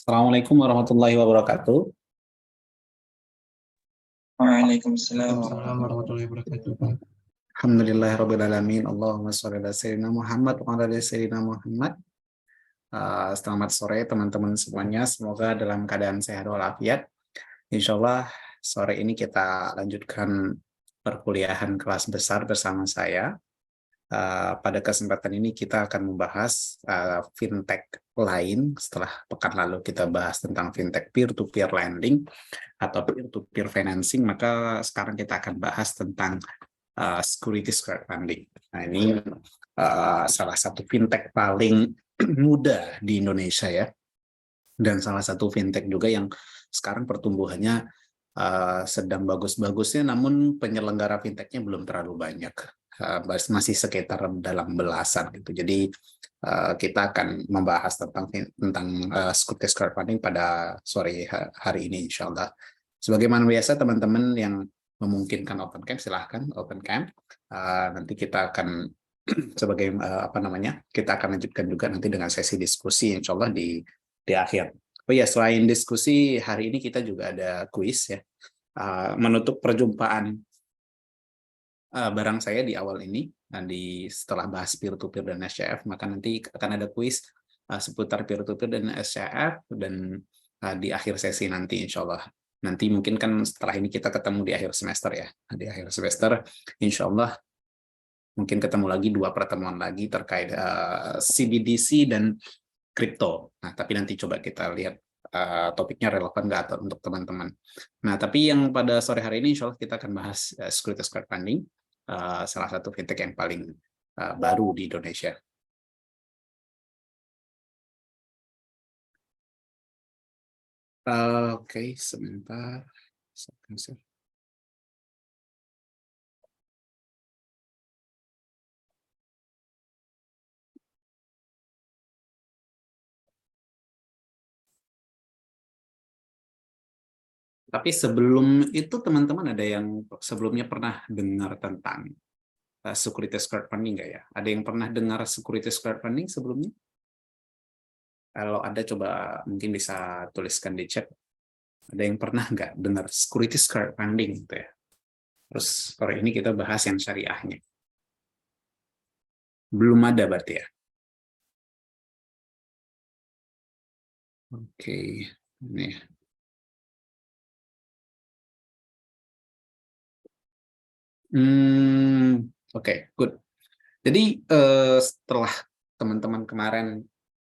Assalamualaikum warahmatullahi wabarakatuh. Waalaikumsalam Assalamualaikum warahmatullahi wabarakatuh. Alhamdulillahirrabbilalamin. Allahumma sholli ala sayyidina Muhammad wa ala ali sayyidina Muhammad. Selamat sore teman-teman semuanya. Semoga dalam keadaan sehat walafiat. Insya Allah sore ini kita lanjutkan perkuliahan kelas besar bersama saya. Pada kesempatan ini kita akan membahas fintech lain. Setelah pekan lalu kita bahas tentang fintech peer-to-peer lending atau peer-to-peer financing, maka sekarang kita akan bahas tentang securities crowdfunding. Nah, ini salah satu fintech paling muda di Indonesia ya, dan salah satu fintech juga yang sekarang pertumbuhannya sedang bagus-bagusnya, namun penyelenggara fintechnya belum terlalu banyak. Masih sekitar dalam belasan gitu. Jadi kita akan membahas tentang securities crowdfunding pada sore hari ini insya Allah. Sebagaimana biasa teman-teman yang memungkinkan open cam silahkan open cam. Nanti kita akan sebagai kita akan lanjutkan juga nanti dengan sesi diskusi insya Allah di akhir. Oh ya, selain diskusi hari ini kita juga ada kuis ya. Menutup perjumpaan barang saya di awal ini, setelah bahas peer-to-peer dan SCF, maka nanti akan ada kuis seputar peer-to-peer dan SCF, dan di akhir sesi nanti insya Allah. Nanti mungkin kan setelah ini kita ketemu di akhir semester ya. Di akhir semester insya Allah mungkin ketemu lagi 2 pertemuan lagi terkait CBDC dan kripto. Nah, tapi nanti coba kita lihat topiknya relevan nggak untuk teman-teman. Nah, tapi yang pada sore hari ini insya Allah kita akan bahas securities crowdfunding, salah satu fintech yang paling baru di Indonesia. Oke, sebentar. Tapi sebelum itu teman-teman ada yang sebelumnya pernah dengar tentang securities crowdfunding nggak ya? Ada yang pernah dengar securities crowdfunding sebelumnya? Kalau ada coba mungkin bisa tuliskan di chat. Ada yang pernah nggak dengar securities crowdfunding gitu ya? Terus sore ini kita bahas yang syariahnya. Belum ada berarti ya? Oke, ini. Oke, good. Jadi setelah teman-teman kemarin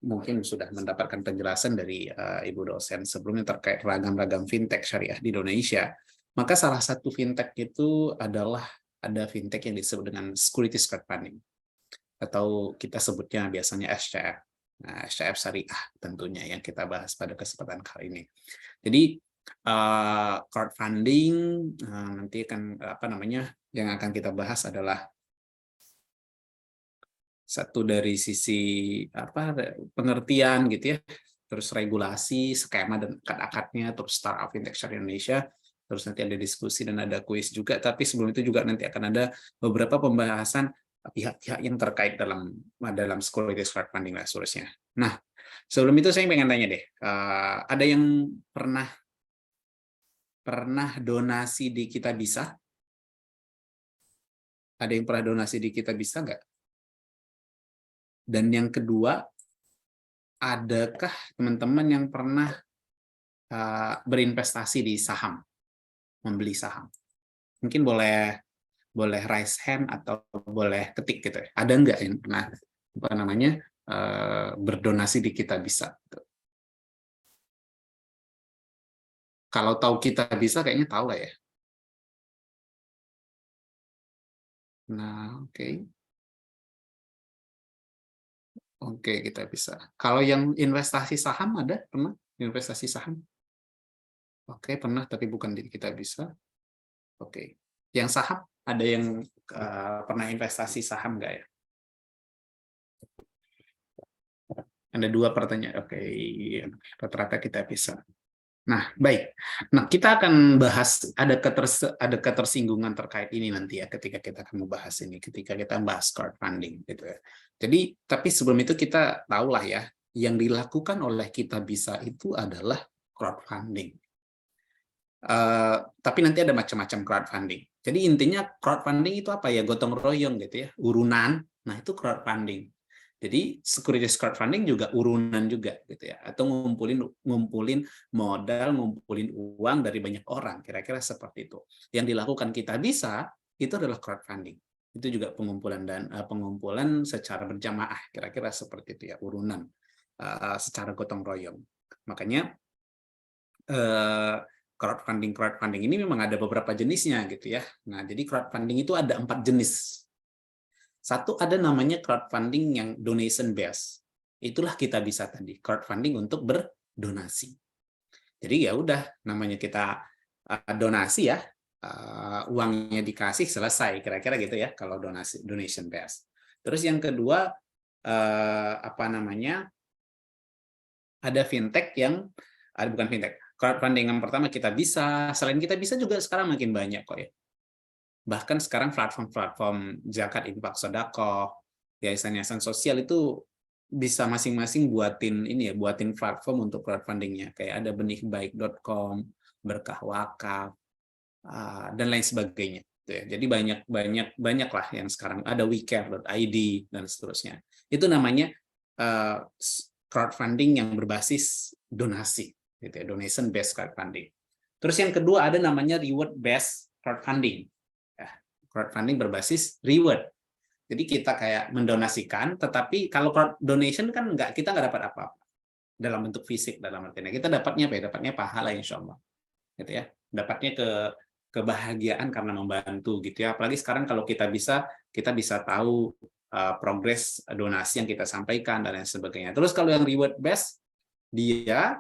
mungkin sudah mendapatkan penjelasan dari Ibu dosen sebelumnya terkait ragam-ragam fintech syariah di Indonesia, maka salah satu fintech itu adalah ada fintech yang disebut dengan securities crowdfunding, atau kita sebutnya biasanya SCF. Nah, SCF syariah tentunya yang kita bahas pada kesempatan kali ini. Jadi crowdfunding nanti kan yang akan kita bahas adalah satu dari sisi pengertian gitu ya, terus regulasi, skema dan akad-akadnya, terus startup fintech syariah Indonesia, terus nanti ada diskusi dan ada kuis juga. Tapi sebelum itu juga nanti akan ada beberapa pembahasan pihak-pihak yang terkait dalam securities crowdfunding dan seterusnya. Nah, sebelum itu saya pengen tanya deh, ada yang pernah donasi di Kitabisa? Ada yang pernah donasi di Kitabisa nggak? Dan yang kedua, adakah teman-teman yang pernah berinvestasi di saham, membeli saham? Mungkin boleh raise hand atau boleh ketik gitu. Ada nggak yang pernah berdonasi di Kitabisa? Kalau tahu Kitabisa kayaknya tahu lah ya. Nah, oke. Oke, kita bisa. Kalau yang investasi saham ada? Pernah investasi saham? Oke, pernah, tapi bukan di Kitabisa. Oke. Yang saham, ada yang pernah investasi saham nggak ya? Ada 2 pertanyaan. Oke, rata-rata kita bisa. Nah, baik. Nah, kita akan bahas, ada ketersinggungan terkait ini nanti ya, ketika kita akan membahas ini, ketika kita membahas crowdfunding gitu ya. Jadi, tapi sebelum itu kita tahulah ya, yang dilakukan oleh Kitabisa itu adalah crowdfunding. Tapi nanti ada macam-macam crowdfunding. Jadi intinya crowdfunding itu apa ya? Gotong royong gitu ya, urunan. Nah, itu crowdfunding. Jadi securities crowdfunding juga urunan juga gitu ya, atau ngumpulin modal, ngumpulin uang dari banyak orang, kira-kira seperti itu. Yang dilakukan Kitabisa itu adalah crowdfunding. Itu juga pengumpulan secara berjamaah, kira-kira seperti itu ya, urunan secara gotong royong. Makanya crowdfunding ini memang ada beberapa jenisnya gitu ya. Nah, jadi crowdfunding itu ada 4 jenis. Satu, ada namanya crowdfunding yang donation based. Itulah Kitabisa tadi, crowdfunding untuk berdonasi. Jadi ya udah, namanya kita donasi ya, uangnya dikasih selesai, kira-kira gitu ya kalau donation based. Terus yang kedua, ada fintech yang bukan fintech. Crowdfunding yang pertama Kitabisa, selain Kitabisa juga sekarang makin banyak kok ya. Bahkan sekarang platform-platform zakat, infak, sedekah, yayasan-yayasan sosial itu bisa masing-masing buatin platform untuk crowdfundingnya. Kayak ada benihbaik.com, berkah wakaf, dan lain sebagainya. Jadi banyak lah yang sekarang ada wecare.id dan seterusnya. Itu namanya crowdfunding yang berbasis donasi, gitu ya, donation based crowdfunding. Terus yang kedua ada namanya reward based crowdfunding. Crowdfunding berbasis reward. Jadi kita kayak mendonasikan, tetapi kalau crowd donation kan kita nggak dapat apa-apa dalam bentuk fisik, dalam artinya kita dapatnya apa ya? Dapatnya pahala insya Allah, gitu ya. Dapatnya kebahagiaan karena membantu gitu ya. Apalagi sekarang kalau kita bisa tahu progres donasi yang kita sampaikan dan lain sebagainya. Terus kalau yang reward based, dia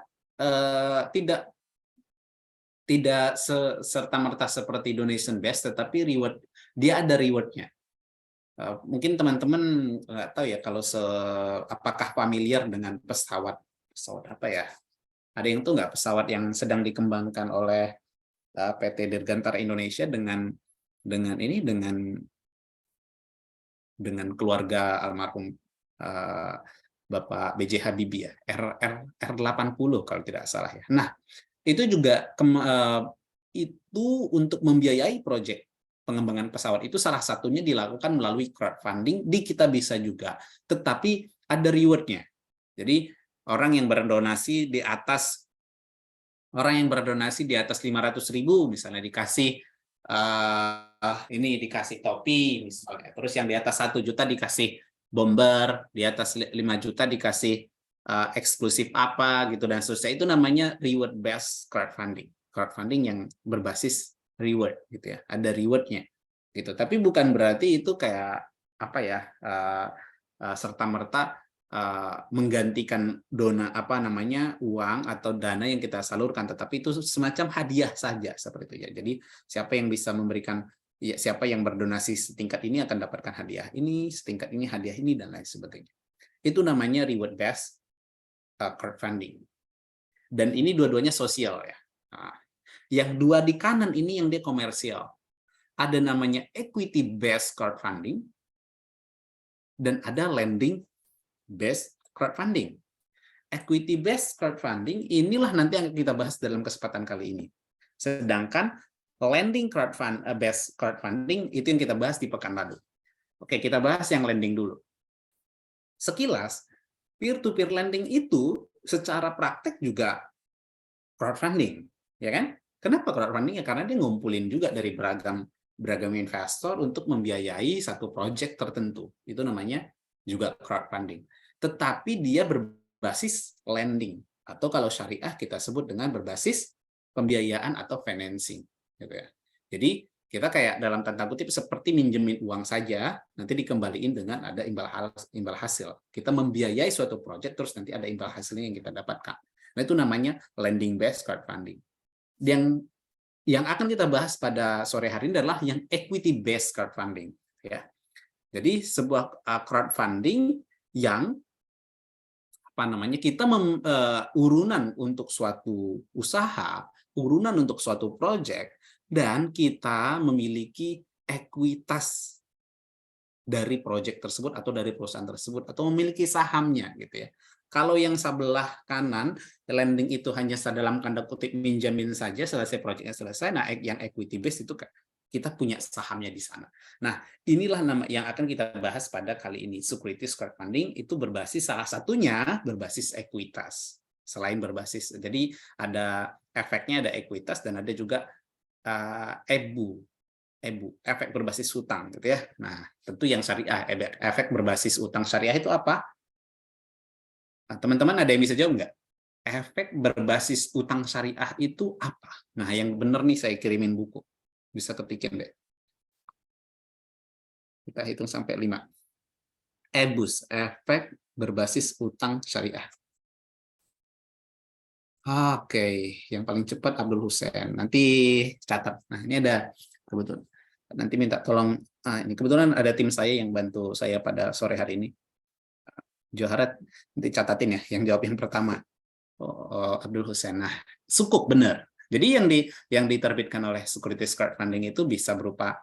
tidak serta-merta seperti donation based, tetapi dia ada rewardnya. Mungkin teman-teman nggak tahu ya kalau apakah familiar dengan pesawat apa ya? Ada yang tuh nggak pesawat yang sedang dikembangkan oleh PT Dirgantara Indonesia dengan keluarga almarhum Bapak B.J. Habibie ya, R80 kalau tidak salah ya. Nah, itu juga itu untuk membiayai proyek pengembangan pesawat itu salah satunya dilakukan melalui crowdfunding di Kitabisa juga, tetapi ada rewardnya. Jadi orang yang berdonasi di atas 500.000 misalnya dikasih dikasih topi misalnya, terus yang di atas 1 juta dikasih bomber, di atas 5 juta dikasih eksklusif apa gitu dan seterusnya. Itu namanya reward based crowdfunding yang berbasis reward gitu ya, ada rewardnya. gitu. Tapi bukan berarti itu kayak apa ya, serta-merta menggantikan uang atau dana yang kita salurkan, tetapi itu semacam hadiah saja seperti itu ya. Jadi siapa yang bisa memberikan, ya, siapa yang berdonasi setingkat ini akan dapatkan hadiah ini, setingkat ini hadiah ini, dan lain sebagainya. Itu namanya reward based crowdfunding. Dan ini dua-duanya sosial ya. Nah, yang dua di kanan ini yang dia komersial. Ada namanya equity based crowdfunding dan ada lending based crowdfunding. Equity based crowdfunding inilah nanti yang kita bahas dalam kesempatan kali ini. Sedangkan lending based crowdfunding itu yang kita bahas di pekan lalu. Oke, kita bahas yang lending dulu. Sekilas, peer-to-peer lending itu secara praktek juga crowdfunding, ya kan? Kenapa crowdfunding? Ya karena dia ngumpulin juga dari beragam investor untuk membiayai satu project tertentu. Itu namanya juga crowdfunding. Tetapi dia berbasis lending, atau kalau syariah kita sebut dengan berbasis pembiayaan atau financing, gitu ya. Jadi kita kayak dalam tanda kutip seperti minjemin uang saja, nanti dikembaliin dengan ada imbal hasil. Kita membiayai suatu project, terus nanti ada imbal hasilnya yang kita dapatkan. Nah, itu namanya lending based crowdfunding. Yang akan kita bahas pada sore hari ini adalah yang equity based crowdfunding, ya. Jadi sebuah crowdfunding yang kita urunan untuk suatu usaha, urunan untuk suatu project, dan kita memiliki ekuitas dari project tersebut atau dari perusahaan tersebut atau memiliki sahamnya gitu ya. Kalau yang sebelah kanan lending itu hanya dalam tanda kutip minjamin saja, selesai projectnya selesai. Nah, yang equity based itu kita punya sahamnya di sana. Nah, inilah nama yang akan kita bahas pada kali ini. Securities crowdfunding itu berbasis, salah satunya berbasis ekuitas. Selain berbasis, jadi ada efeknya, ada ekuitas, dan ada juga EBU, efek berbasis utang, gitu ya. Nah, tentu yang syariah, efek berbasis utang syariah itu apa? Nah, teman-teman ada yang bisa jawab nggak? Efek berbasis utang syariah itu apa? Nah, yang benar nih saya kirimin buku. Bisa ketikin deh. Kita hitung sampai 5. EBUS, efek berbasis utang syariah. Oke, yang paling cepat Abdul Hussein. Nanti catat. Nah, ini ada kebetulan. Nanti minta tolong. Nah, ini kebetulan ada tim saya yang bantu saya pada sore hari ini. Joharat, nanti catatin ya, yang jawab yang pertama. Abdul Hussein. Nah, sukuk benar. Jadi yang diterbitkan oleh securities crowdfunding itu bisa berupa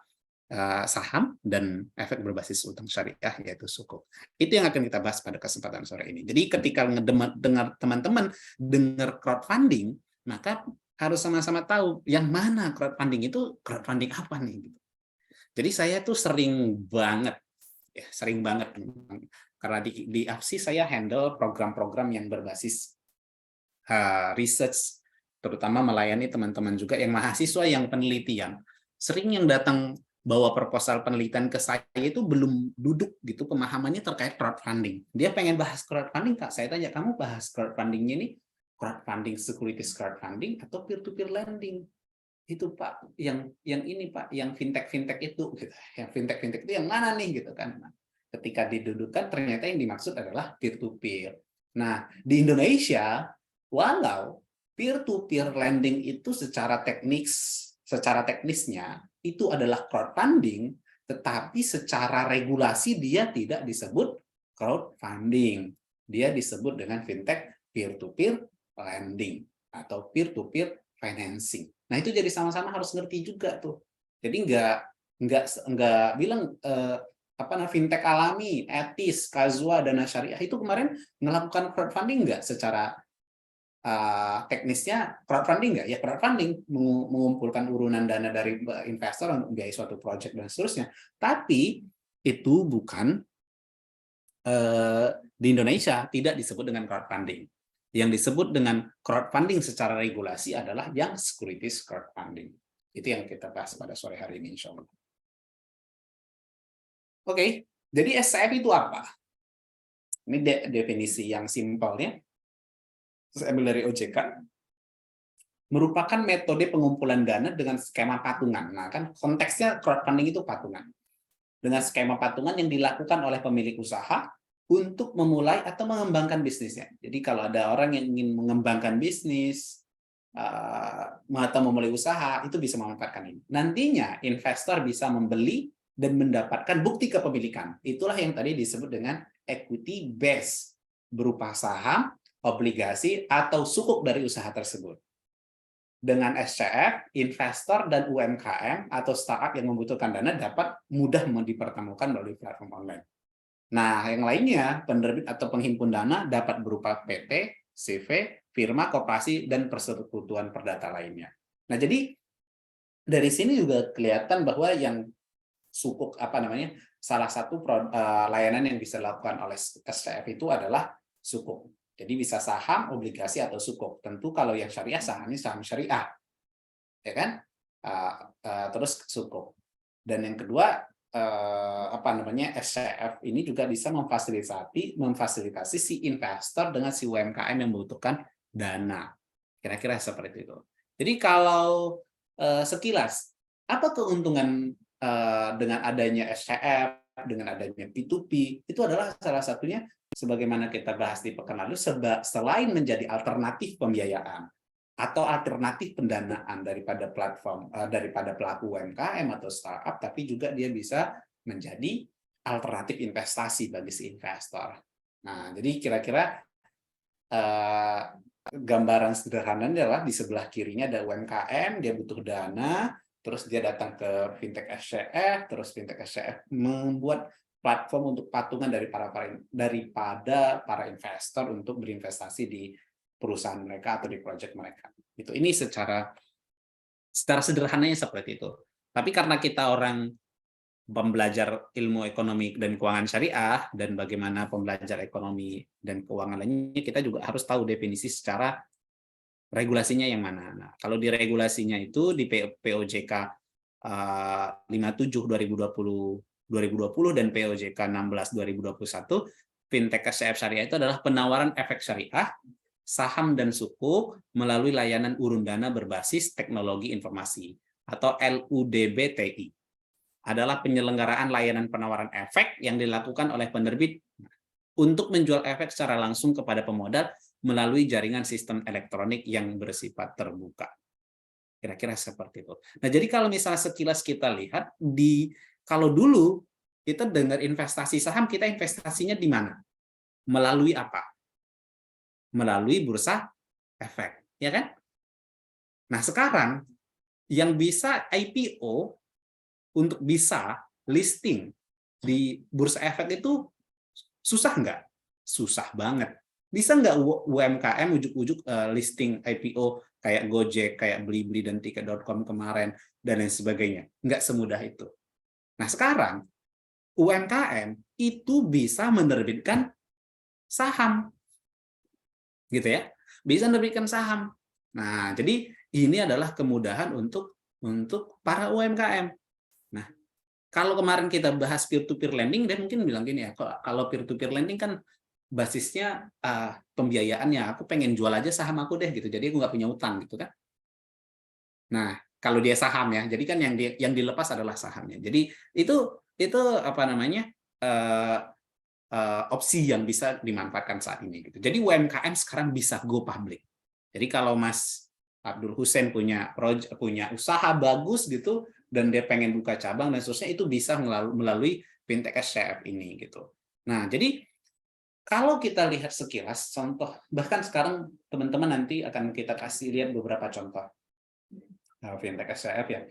saham dan efek berbasis utang syariah, yaitu sukuk. Itu yang akan kita bahas pada kesempatan sore ini. Jadi ketika dengar teman-teman dengar crowdfunding, maka harus sama-sama tahu yang mana crowdfunding itu crowdfunding apa nih. Jadi saya tuh sering banget karena di AFSI saya handle program-program yang berbasis research, terutama melayani teman-teman juga yang mahasiswa yang penelitian. Sering yang datang bawa proposal penelitian ke saya itu belum duduk gitu pemahamannya terkait crowdfunding. Dia pengen bahas crowdfunding, Kak. Saya tanya, kamu bahas crowdfundingnya ini crowdfunding, securities crowdfunding atau peer-to-peer lending? Itu Pak, yang ini Pak, yang fintech itu gitu. Yang fintech itu yang mana nih gitu kan. Nah, ketika didudukkan ternyata yang dimaksud adalah peer-to-peer. Nah, di Indonesia walau peer-to-peer lending itu secara teknisnya itu adalah crowdfunding, tetapi secara regulasi dia tidak disebut crowdfunding. Dia disebut dengan fintech peer-to-peer lending atau peer-to-peer financing. Nah, itu jadi sama-sama harus ngerti juga tuh. Jadi nggak bilang fintech alami, etis, kazua, dana syariah itu kemarin melakukan crowdfunding nggak secara teknisnya crowdfunding nggak? Ya crowdfunding, mengumpulkan urunan dana dari investor untuk biaya suatu project dan seterusnya. Tapi itu bukan di Indonesia tidak disebut dengan crowdfunding. Yang disebut dengan crowdfunding secara regulasi adalah yang securities crowdfunding. Itu yang kita bahas pada sore hari ini, insya Allah. Oke, jadi SCF itu apa? Ini definisi yang simpelnya. Saya ambil dari OJK. merupakan metode pengumpulan dana dengan skema patungan. Nah, kan konteksnya crowdfunding itu patungan. Dengan skema patungan yang dilakukan oleh pemilik usaha untuk memulai atau mengembangkan bisnisnya. Jadi kalau ada orang yang ingin mengembangkan bisnis atau memulai usaha, itu bisa memanfaatkan ini. Nantinya investor bisa membeli dan mendapatkan bukti kepemilikan. Itulah yang tadi disebut dengan equity base, berupa saham, obligasi, atau sukuk dari usaha tersebut. Dengan SCF, investor dan UMKM atau startup yang membutuhkan dana dapat mudah dipertemukan melalui platform online. Nah, yang lainnya, penerbit atau penghimpun dana dapat berupa PT, CV, firma, koperasi, dan persekutuan perdata lainnya. Nah, jadi dari sini juga kelihatan bahwa yang sukuk salah satu layanan yang bisa dilakukan oleh SCF itu adalah sukuk. Jadi bisa saham, obligasi, atau sukuk. Tentu kalau yang syariah sahamnya saham syariah, ya kan? Terus sukuk. Dan yang kedua SCF ini juga bisa memfasilitasi si investor dengan si UMKM yang membutuhkan dana. Kira-kira seperti itu. Jadi kalau sekilas, apa keuntungan dengan adanya SCF, dengan adanya P2P? Itu adalah salah satunya, sebagaimana kita bahas di pekan lalu, selain menjadi alternatif pembiayaan atau alternatif pendanaan daripada platform daripada pelaku UMKM atau startup, tapi juga dia bisa menjadi alternatif investasi bagi si investor. Nah, jadi kira-kira gambaran sederhananya adalah di sebelah kirinya ada UMKM, dia butuh dana, terus dia datang ke fintech SCF, terus fintech SCF membuat platform untuk patungan daripada para investor untuk berinvestasi di perusahaan mereka atau di proyek mereka. Ini secara sederhananya seperti itu. Tapi karena kita orang pembelajar ilmu ekonomi dan keuangan syariah dan bagaimana pembelajar ekonomi dan keuangan lainnya, kita juga harus tahu definisi secara regulasinya yang mana. Nah, kalau di regulasinya itu di POJK 57 2020 dan POJK 16 2021, fintech SCF syariah itu adalah penawaran efek syariah, saham dan sukuk melalui layanan urun dana berbasis teknologi informasi atau LUDBTI. Adalah penyelenggaraan layanan penawaran efek yang dilakukan oleh penerbit untuk menjual efek secara langsung kepada pemodal melalui jaringan sistem elektronik yang bersifat terbuka. Kira-kira seperti itu. Nah, jadi kalau misalnya sekilas kita lihat, kalau dulu kita dengar investasi saham, kita investasinya di mana? Melalui apa? Melalui bursa efek, ya kan? Nah, sekarang yang bisa IPO untuk bisa listing di bursa efek itu susah nggak? Susah banget. Bisa nggak UMKM ujuk-ujuk listing IPO kayak Gojek, kayak Blibli dan Tiket.com kemarin, dan lain sebagainya? Nggak semudah itu. Nah, sekarang UMKM itu bisa menerbitkan saham, gitu ya, bisa menerbitkan saham. Nah, jadi ini adalah kemudahan untuk para UMKM. Nah, kalau kemarin kita bahas peer-to-peer lending, dia mungkin bilang gini ya, kalau peer-to-peer lending kan basisnya pembiayaannya, aku pengen jual aja saham aku deh gitu, jadi aku nggak punya utang gitu kan. Nah, kalau dia saham ya, jadi kan yang dilepas adalah sahamnya. Jadi itu opsi yang bisa dimanfaatkan saat ini gitu. Jadi UMKM sekarang bisa go public. Jadi kalau Mas Abdul Hussein punya usaha bagus gitu dan dia pengen buka cabang dan seterusnya, itu bisa melalui fintech SCF ini gitu. Nah, jadi kalau kita lihat sekilas contoh, bahkan sekarang teman-teman nanti akan kita kasih lihat beberapa contoh fintech SCF ya.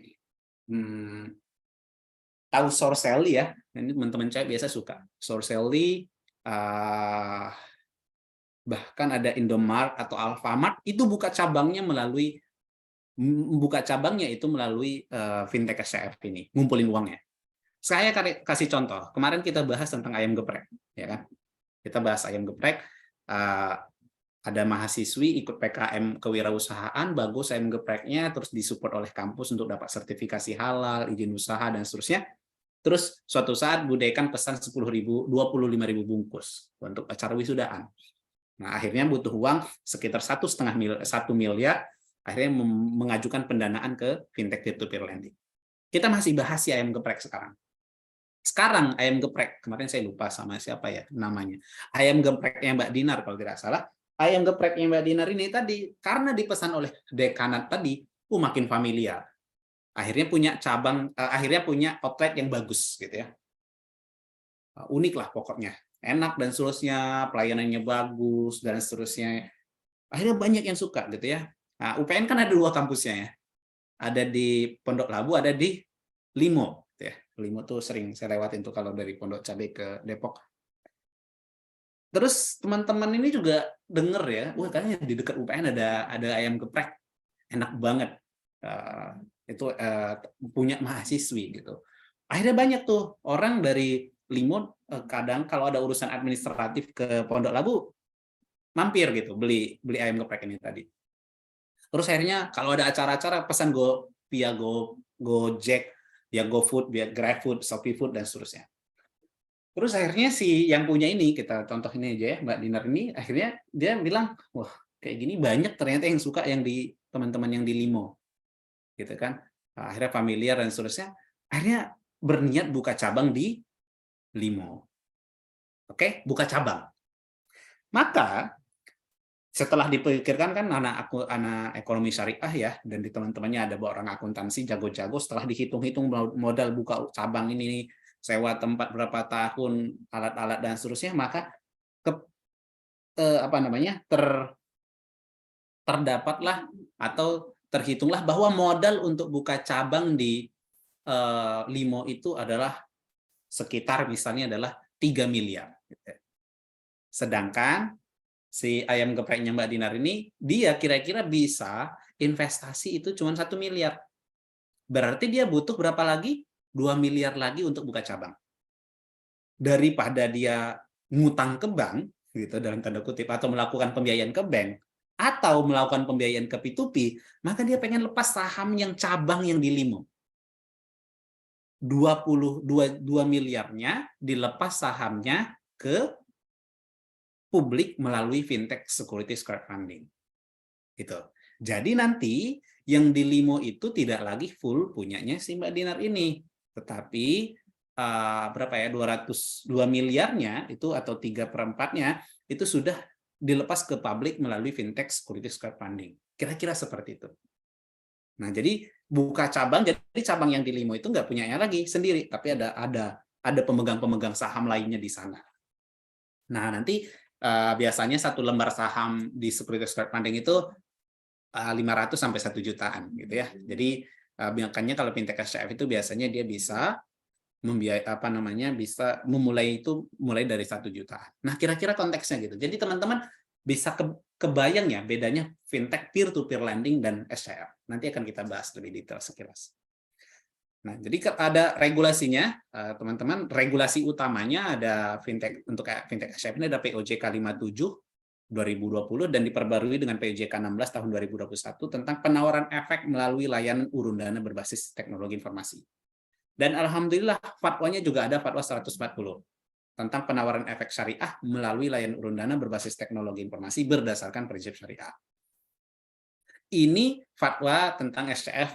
Tahu Sorcelly ya, ini teman-teman cewek biasa suka Sorcelly, bahkan ada Indomart atau Alfamart, itu buka cabangnya itu melalui fintech SCF ini, ngumpulin uangnya. Saya kasih contoh, kemarin kita bahas tentang ayam geprek, ya kan? Kita bahas ayam geprek, ada mahasiswi ikut PKM kewirausahaan, bagus ayam gepreknya, terus disupport oleh kampus untuk dapat sertifikasi halal, izin usaha, dan seterusnya. Terus suatu saat Bu Dekan pesan 25.000 bungkus untuk acara wisudaan. Nah, akhirnya butuh uang sekitar 1,5 miliar akhirnya mengajukan pendanaan ke fintech peer-to-peer lending. Kita masih bahas si ayam geprek sekarang. Sekarang ayam geprek, kemarin saya lupa sama siapa ya namanya. Ayam gepreknya Mbak Dinar kalau tidak salah. Ayam gepreknya Mbak Dinar ini tadi, karena dipesan oleh dekanat tadi, makin familiar. Akhirnya punya cabang, akhirnya punya outlet yang bagus gitu ya. Unik lah pokoknya. Enak dan seterusnya, pelayanannya bagus dan seterusnya. Akhirnya banyak yang suka gitu ya. Nah, UPN kan ada 2 kampusnya ya. Ada di Pondok Labu, ada di Limo. Ya. Limo tuh sering saya lewatin tuh kalau dari Pondok Cabe ke Depok. Terus teman-teman ini juga denger ya, wah kayaknya di dekat UPN ada ayam geprek, enak banget. Itu punya mahasiswi gitu. Akhirnya banyak tuh orang dari Limo kadang kalau ada urusan administratif ke Pondok Labu mampir gitu beli ayam geprek ini tadi. Terus akhirnya kalau ada acara-acara pesan via Gojek, via GoFood, via GrabFood, ShopeeFood dan seterusnya. Terus akhirnya si yang punya ini, kita contoh ini aja ya, Mbak Dinar ini, akhirnya dia bilang, wah kayak gini banyak ternyata yang suka yang di teman-teman yang di Limo. Gitu kan. Nah, akhirnya familiar dan seterusnya. Akhirnya berniat buka cabang di Limo. Oke, buka cabang. Maka setelah dipikirkan kan anak ekonomi syariah ya, dan di teman-temannya ada orang akuntansi jago-jago, setelah dihitung-hitung modal buka cabang ini, sewa tempat berapa tahun, alat-alat dan seterusnya, maka terdapatlah atau terhitunglah bahwa modal untuk buka cabang di Limo itu adalah sekitar misalnya adalah 3 miliar. Sedangkan si ayam gepreknya Mbak Dinar ini, dia kira-kira bisa investasi itu cuma 1 miliar. Berarti dia butuh berapa lagi? 2 miliar lagi untuk buka cabang. Daripada dia ngutang ke bank, gitu dalam tanda kutip, atau melakukan pembiayaan ke bank, atau melakukan pembiayaan ke P2P, maka dia pengen lepas saham yang cabang yang di Limo. 22 miliarnya dilepas sahamnya ke publik melalui fintech securities crowdfunding. Gitu. Jadi nanti yang di Limo itu tidak lagi full punyanya si Mbak Dinar ini, tetapi berapa ya 202 miliarnya itu atau 3/4-nya itu sudah dilepas ke publik melalui fintech securities crowdfunding. Kira-kira seperti itu. Nah, jadi buka cabang, jadi cabang yang di Limo itu nggak punyanya lagi sendiri, tapi ada pemegang-pemegang saham lainnya di sana. Nah, nanti biasanya satu lembar saham di securities crowdfunding itu 500 sampai 1 jutaan gitu ya. Jadi makanya kalau fintech SCF itu biasanya dia bisa bisa mulai dari 1 jutaan. Nah, kira-kira konteksnya gitu. Jadi teman-teman bisa kebayang ya bedanya fintech peer-to-peer lending dan SCF. Nanti akan kita bahas lebih detail sekilas. Nah, jadi ada regulasinya, teman-teman. Regulasi utamanya ada fintech untuk fintech SCF ini ada POJK 57 2020 dan diperbarui dengan POJK 16 tahun 2021 tentang penawaran efek melalui layanan urun dana berbasis teknologi informasi. Dan alhamdulillah fatwanya juga ada fatwa 140 tentang penawaran efek syariah melalui layanan urun dana berbasis teknologi informasi berdasarkan prinsip syariah. Ini fatwa tentang SCF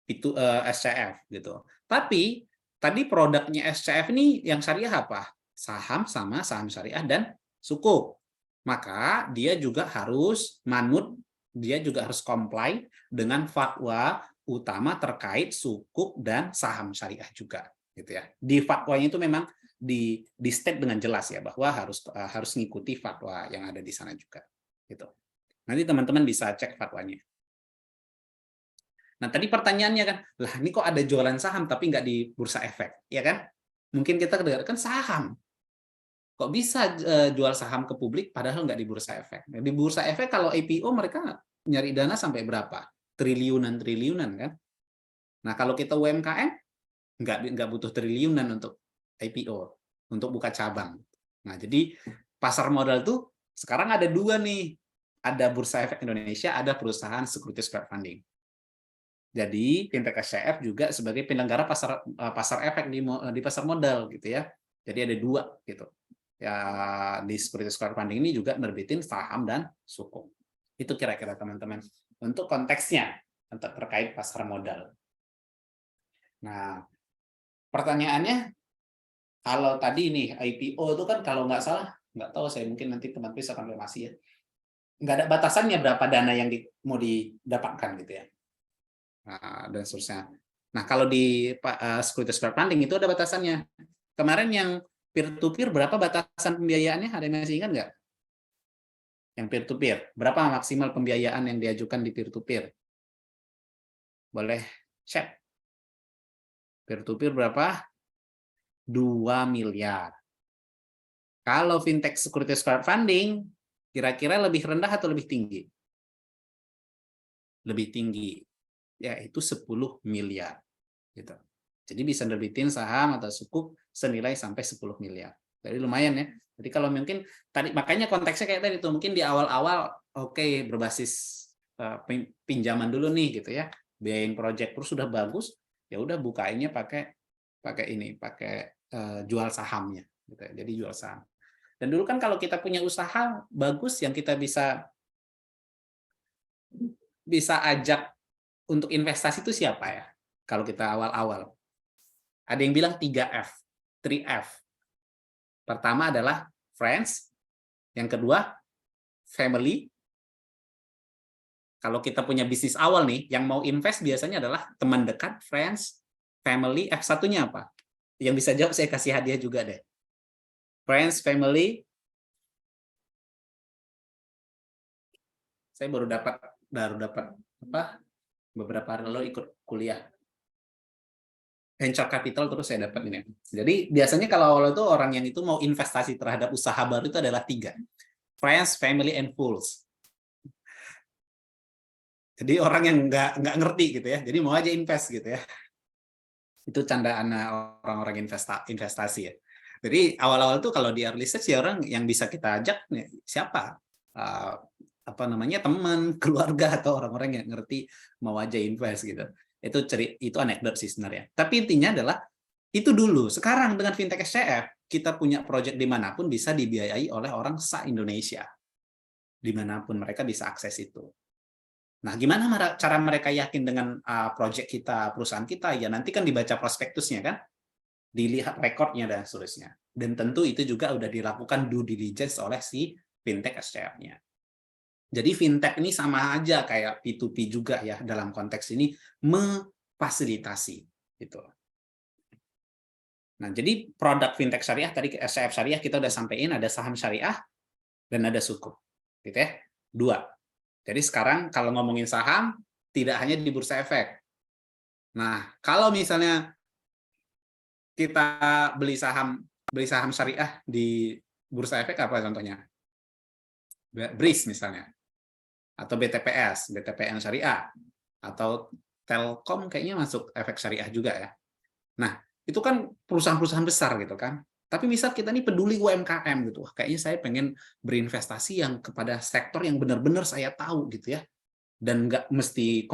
itu SCF gitu. Tapi tadi produknya SCF ini yang syariah apa? Saham sama saham syariah dan sukuk. Maka dia juga harus dia juga harus comply dengan fatwa utama terkait sukuk dan saham syariah juga gitu ya. Di fatwanya itu memang di state dengan jelas ya bahwa harus mengikuti fatwa yang ada di sana juga gitu. Nanti teman-teman bisa cek fatwanya. Nah, tadi pertanyaannya kan, lah ini kok ada jualan saham tapi nggak di bursa efek, ya kan? Mungkin kita kedengarkan saham. Kok bisa jual saham ke publik padahal nggak di bursa efek? Di bursa efek kalau IPO mereka nyari dana sampai berapa? Triliunan kan? Nah, kalau kita UMKM nggak butuh triliunan untuk IPO, untuk buka cabang. Nah, jadi pasar modal tuh sekarang ada 2 nih. Ada Bursa Efek Indonesia, ada perusahaan securities crowdfunding. Jadi fintech SCF juga sebagai penyelenggara pasar efek di pasar modal gitu ya. Jadi ada 2 gitu. Ya di securities crowdfunding ini juga nerbitin saham dan sukuk. Itu kira-kira teman-teman untuk konteksnya, untuk terkait pasar modal. Nah, pertanyaannya, kalau tadi nih IPO itu kan kalau nggak salah, nggak tahu saya, mungkin nanti teman bisa konfirmasi ya, nggak ada batasannya berapa dana yang mau didapatkan gitu ya, dan seterusnya. Nah, kalau di securities crowdfunding itu ada batasannya. Kemarin yang peer-to-peer berapa batasan pembiayaannya? Ada yang masih ingat nggak? Yang peer-to-peer, berapa maksimal pembiayaan yang diajukan di peer-to-peer? Boleh cek. Peer-to-peer berapa? 2 miliar. Kalau fintech securities crowdfunding, kira-kira lebih rendah atau lebih tinggi? Lebih tinggi, yaitu 10 miliar. Gitu. Jadi bisa nerbitin saham atau sukuk senilai sampai 10 miliar. Jadi lumayan ya. Jadi kalau mungkin tadi, makanya konteksnya kayak tadi tuh, mungkin di awal-awal oke, berbasis pinjaman dulu nih gitu ya. Biayain project terus sudah bagus, ya udah bukainnya pakai jual sahamnya gitu ya. Jadi jual saham. Dan dulu kan kalau kita punya usaha bagus yang kita bisa ajak untuk investasi itu siapa ya? Kalau kita awal-awal. Ada yang bilang 3F, 3F. Pertama adalah friends, yang kedua family. Kalau kita punya bisnis awal nih, yang mau invest biasanya adalah teman dekat, friends, family. F1-nya apa? Yang bisa jawab saya kasih hadiah juga deh. Friends, family. Saya baru dapat apa? Beberapa hari lalu ikut kuliah venture capital, terus saya dapat ini. Jadi biasanya kalau awal itu orang yang itu mau investasi terhadap usaha baru itu adalah 3. Friends, family, and fools. Jadi orang yang nggak ngerti gitu ya. Jadi mau aja invest gitu ya. Itu candaan orang-orang investasi ya. Jadi awal-awal tuh kalau di early stage ya orang yang bisa kita ajak nih, siapa? Apa namanya, teman, keluarga, atau orang-orang yang ngerti mau aja invest gitu. Itu anekdot sih sebenarnya. Tapi intinya adalah itu dulu. Sekarang dengan fintech SCF, kita punya project dimanapun bisa dibiayai oleh orang se-Indonesia. Dimanapun mereka bisa akses itu. Nah, gimana cara mereka yakin dengan project kita, perusahaan kita? Ya nanti kan dibaca prospektusnya kan, dilihat rekodnya dan seterusnya. Dan tentu itu juga udah dilakukan due diligence oleh si fintech SCF-nya. Jadi fintech ini sama aja kayak P2P juga ya, dalam konteks ini memfasilitasi gitu. Nah, jadi produk fintech syariah tadi SCF syariah kita udah sampaikan, ada saham syariah dan ada sukuk. Gitu ya. 2. Jadi sekarang kalau ngomongin saham tidak hanya di bursa efek. Nah, kalau misalnya kita beli saham syariah di bursa efek, apa contohnya? BRIS misalnya, atau BTPN syariah, atau Telkom kayaknya masuk efek syariah juga ya. Nah, itu kan perusahaan-perusahaan besar gitu kan. Tapi misal kita nih peduli UMKM gitu, kayaknya saya pengen berinvestasi yang kepada sektor yang benar-benar saya tahu gitu ya. Dan nggak mesti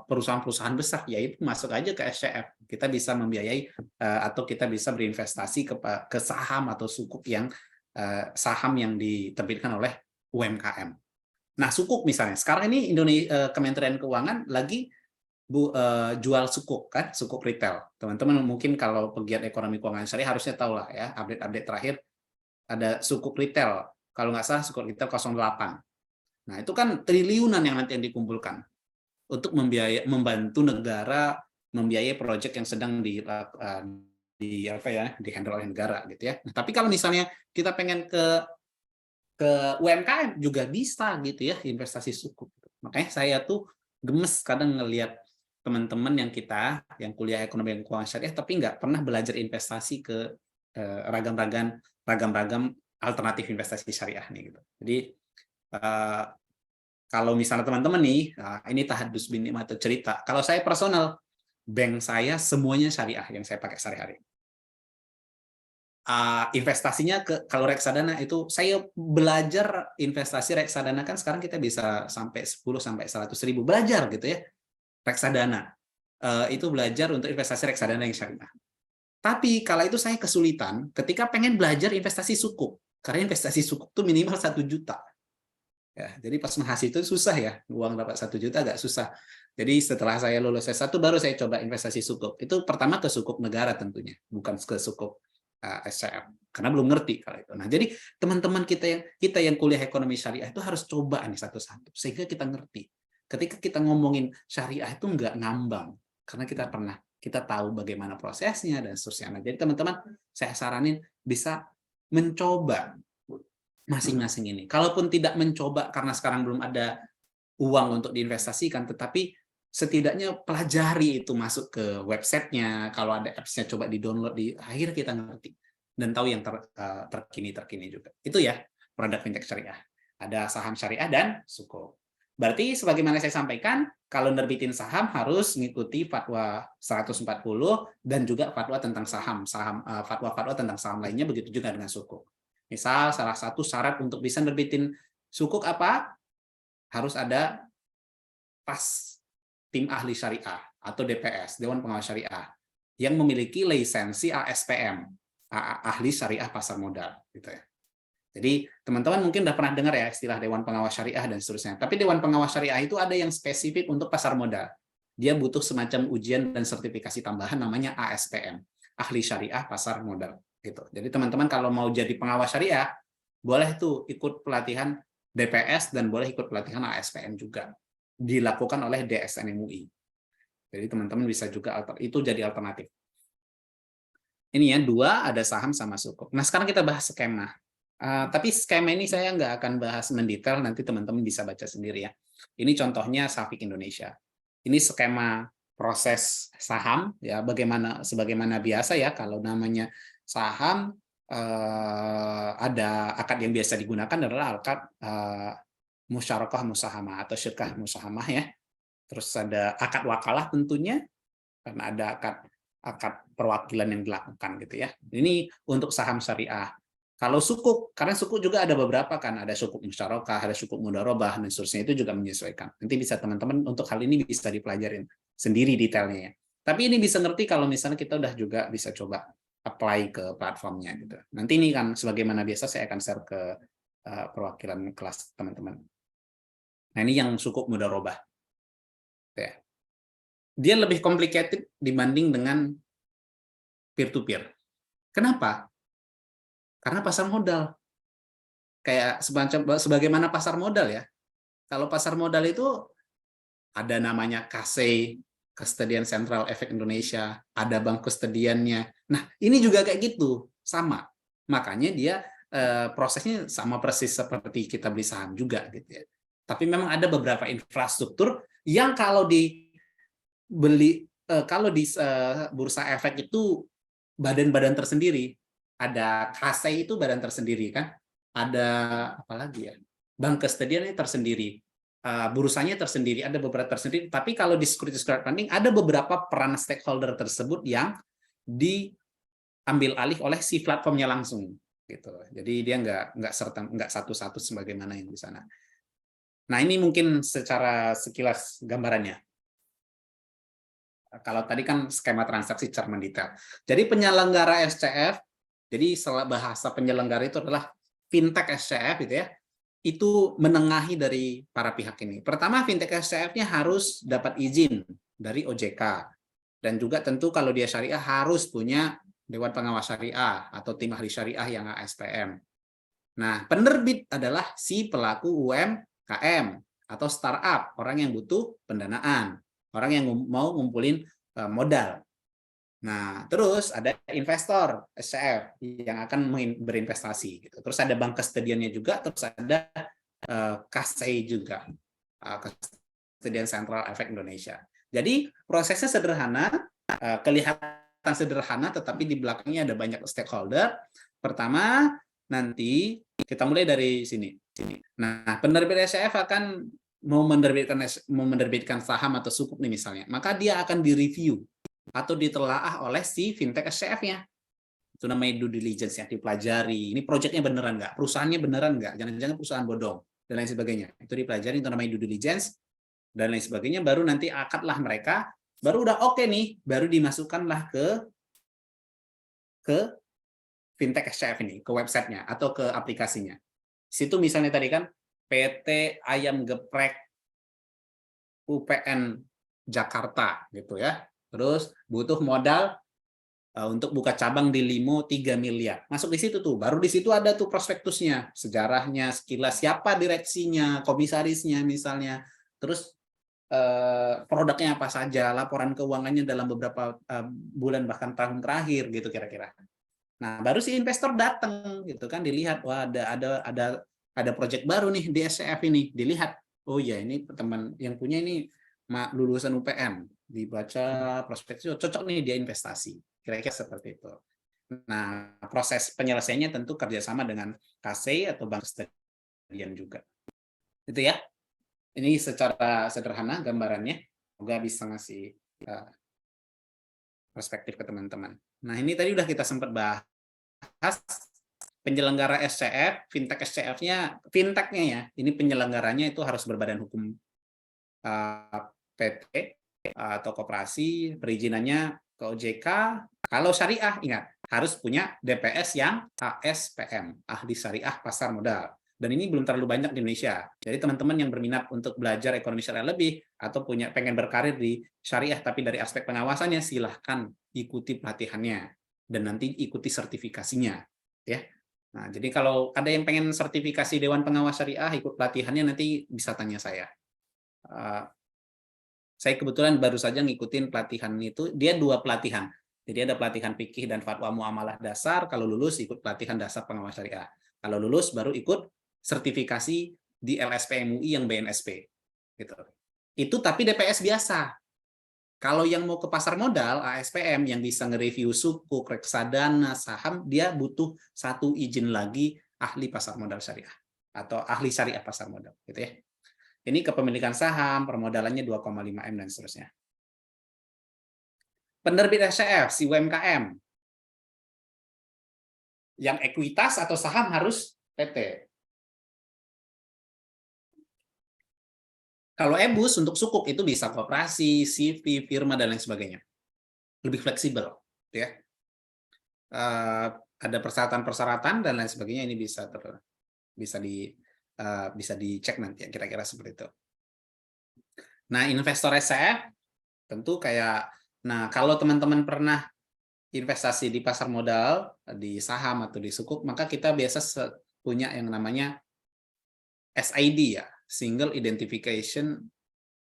perusahaan-perusahaan besar, yaitu masuk aja ke SCF. Kita bisa membiayai atau kita bisa berinvestasi ke saham atau sukuk yang saham yang diterbitkan oleh UMKM. Nah, sukuk misalnya, sekarang ini Kementerian Keuangan lagi jual sukuk kan, sukuk retail. Teman-teman mungkin kalau pegiat ekonomi keuangan syariah harusnya tahu lah ya, update terakhir ada sukuk retail. Kalau nggak salah sukuk retail 08. Nah, itu kan triliunan yang nanti yang dikumpulkan untuk membantu negara membiayai proyek yang sedang dihandle oleh negara gitu ya. Nah, tapi kalau misalnya kita pengen ke UMKM juga bisa gitu ya, investasi sukuk. Makanya saya tuh gemes kadang ngelihat teman-teman yang kuliah ekonomi dan keuangan syariah tapi nggak pernah belajar investasi ke ragam-ragam alternatif investasi syariah nih gitu. Jadi kalau misalnya teman-teman nih, ini tahadus bin atau cerita. Kalau saya personal, bank saya semuanya syariah yang saya pakai sehari-hari. Investasinya kalau reksadana itu saya belajar investasi reksadana kan sekarang kita bisa sampai 10 sampai 100 ribu belajar gitu ya. Reksadana itu belajar untuk investasi reksadana yang syariah. Tapi kala itu saya kesulitan ketika pengen belajar investasi sukuk. Karena investasi sukuk itu minimal 1 juta. Ya, jadi pas mahasiswa itu susah ya, uang dapat 1 juta agak susah. Jadi setelah saya lulus S1 baru saya coba investasi sukuk. Itu pertama ke sukuk negara tentunya, bukan ke sukuk SCF. Karena belum ngerti kalau itu. Nah, jadi teman-teman kita yang kuliah ekonomi syariah itu harus coba nih satu-satu sehingga kita ngerti. Ketika kita ngomongin syariah itu nggak ngambang karena kita tahu bagaimana prosesnya dan seterusnya. Nah, jadi teman-teman saya saranin bisa mencoba masing-masing ini. Kalaupun tidak mencoba karena sekarang belum ada uang untuk diinvestasikan, tetapi setidaknya pelajari itu, masuk ke websitenya, kalau ada apps-nya coba di-download, akhirnya kita ngerti dan tahu yang terkini juga. Itu ya produk fintech syariah. Ada saham syariah dan sukuk. Berarti sebagaimana saya sampaikan, kalau nerbitin saham harus mengikuti fatwa 140 dan juga fatwa tentang fatwa-fatwa tentang saham lainnya, begitu juga dengan sukuk. Misal salah satu syarat untuk bisa nerbitin sukuk apa? Harus ada PAS, tim ahli syariah atau DPS, Dewan Pengawas Syariah, yang memiliki lisensi ASPM, ahli syariah pasar modal, gitu ya. Jadi teman-teman mungkin udah pernah dengar ya istilah Dewan Pengawas Syariah dan seterusnya. Tapi Dewan Pengawas Syariah itu ada yang spesifik untuk pasar modal. Dia butuh semacam ujian dan sertifikasi tambahan namanya ASPM, ahli syariah pasar modal. Gitu. Jadi teman-teman kalau mau jadi pengawas syariah, boleh tuh ikut pelatihan DPS dan boleh ikut pelatihan ASPM juga. Dilakukan oleh DSN MUI. Jadi teman-teman bisa juga itu jadi alternatif. Ini ya, 2 ada saham sama sukuk. Nah sekarang kita bahas skema. Tapi skema ini saya nggak akan bahas mendetail, nanti teman-teman bisa baca sendiri ya. Ini contohnya Safik Indonesia. Ini skema proses saham ya, sebagaimana biasa ya, kalau namanya saham ada akad yang biasa digunakan adalah akad musyarakah musahamah atau syirkah musahamah ya. Terus ada akad wakalah tentunya, karena ada akad perwakilan yang dilakukan gitu ya. Ini untuk saham syariah. Kalau sukuk, karena sukuk juga ada beberapa kan, ada sukuk musyarakah, ada sukuk mudharabah dan seterusnya, itu juga menyesuaikan. Nanti bisa teman-teman untuk hal ini bisa dipelajarin sendiri detailnya ya. Tapi ini bisa ngerti kalau misalnya kita udah juga bisa coba apply ke platformnya gitu. Nanti ini kan sebagaimana biasa saya akan share ke perwakilan kelas teman-teman. Nah, ini yang sukuk mudharabah. Ya. Dia lebih complicated dibanding dengan peer-to-peer. Kenapa? Karena pasar modal. Kayak sebagaimana pasar modal ya. Kalau pasar modal itu ada namanya KSEI, Custodian Central Efek Indonesia, ada bank kustodiannya. Nah, ini juga kayak gitu, sama. Makanya dia prosesnya sama persis seperti kita beli saham juga gitu ya. Tapi memang ada beberapa infrastruktur yang kalau di bursa efek itu badan-badan tersendiri. Ada KSEI itu badan tersendiri kan. Ada apa lagi ya? Bank kustodiannya tersendiri. Bursanya tersendiri, ada beberapa tersendiri. Tapi kalau di securities crowdfunding ada beberapa peran stakeholder tersebut yang diambil alih oleh si platformnya langsung gitu. Jadi dia nggak satu-satu sebagaimana yang di sana. Nah, ini mungkin secara sekilas gambarannya. Kalau tadi kan skema transaksi secara mendetail. Jadi penyelenggara SCF, jadi bahasa penyelenggara itu adalah fintech SCF gitu ya, itu menengahi dari para pihak ini. Pertama, fintech SCF-nya harus dapat izin dari OJK. Dan juga tentu kalau dia syariah harus punya Dewan Pengawas Syariah atau tim ahli syariah yang ASPM. Nah, penerbit adalah si pelaku UMKM atau startup, orang yang butuh pendanaan, orang yang mau ngumpulin modal. Nah, terus ada investor SCF yang akan berinvestasi gitu. Terus ada bank kustodiannya juga, terus ada KSEI juga, Custodian Central Efek Indonesia. Jadi prosesnya sederhana, kelihatan sederhana, tetapi di belakangnya ada banyak stakeholder. Pertama, nanti kita mulai dari sini. Nah, penerbit SCF akan mau menerbitkan saham atau sukuk nih misalnya, maka dia akan direview atau ditelaah oleh si fintech SCF-nya. Itu namanya due diligence ya, dipelajari. Ini proyeknya beneran nggak? Perusahaannya beneran nggak? Jangan-jangan perusahaan bodong dan lain sebagainya. Itu dipelajari, itu namanya due diligence dan lain sebagainya. Baru nanti akadlah mereka, baru udah oke nih, baru dimasukkanlah ke fintech SCF ini, ke websitenya atau ke aplikasinya. Situ misalnya tadi kan PT Ayam Geprek UPN Jakarta gitu ya. Terus butuh modal untuk buka cabang di Limo 3 miliar. Masuk di situ tuh, baru di situ ada tuh prospektusnya, sejarahnya, sekilas siapa direksinya, komisarisnya misalnya. Terus produknya apa saja, laporan keuangannya dalam beberapa bulan bahkan tahun terakhir gitu kira-kira. Nah, baru si investor datang gitu kan, dilihat wah ada proyek baru nih di SCF ini, dilihat oh ya ini teman yang punya ini lulusan UPN, dibaca prospektus cocok nih dia investasi, kira-kira seperti itu. Nah, proses penyelesaiannya tentu kerjasama dengan KSEI atau bank kustodian juga. Itu ya. Ini secara sederhana gambarannya, semoga bisa ngasih perspektif ke teman-teman. Nah, ini tadi udah kita sempat bahas penyelenggara SCF, fintech SCF-nya, fintech-nya ya, ini penyelenggaranya itu harus berbadan hukum PT atau koperasi, perizinannya ke OJK. Kalau syariah, ingat, harus punya DPS yang ASPM, Ahli Syariah Pasar Modal. Dan ini belum terlalu banyak di Indonesia. Jadi teman-teman yang berminat untuk belajar ekonomi syariah lebih, atau pengen berkarir di syariah tapi dari aspek pengawasannya, silahkan ikuti pelatihannya. Dan nanti ikuti sertifikasinya. Ya. Nah, jadi kalau ada yang pengen sertifikasi Dewan Pengawas Syariah, ikut pelatihannya nanti bisa tanya saya. Saya kebetulan baru saja ngikutin pelatihan itu, dia 2 pelatihan. Jadi ada pelatihan fikih dan fatwa muamalah dasar, kalau lulus ikut pelatihan dasar pengawas syariah. Kalau lulus baru ikut sertifikasi di LSP MUI yang BNSP. Gitu. Itu tapi DPS biasa. Kalau yang mau ke pasar modal, ASPM yang bisa nge-review sukuk, reksadana, saham, dia butuh 1 izin lagi ahli pasar modal syariah atau ahli syariah pasar modal, gitu ya. Ini kepemilikan saham, permodalannya 2,5 M dan seterusnya. Penerbit SCF, si UMKM, yang ekuitas atau saham harus PT. Kalau EBUS untuk sukuk itu bisa koperasi, CV, firma, dan lain sebagainya. Lebih fleksibel. Ya. Ada persyaratan-persyaratan dan lain sebagainya, ini bisa dicek nanti, kira-kira seperti itu. Nah, investor SCF, tentu kayak, nah kalau teman-teman pernah investasi di pasar modal, di saham atau di sukuk, maka kita biasa punya yang namanya SID ya, Single Identification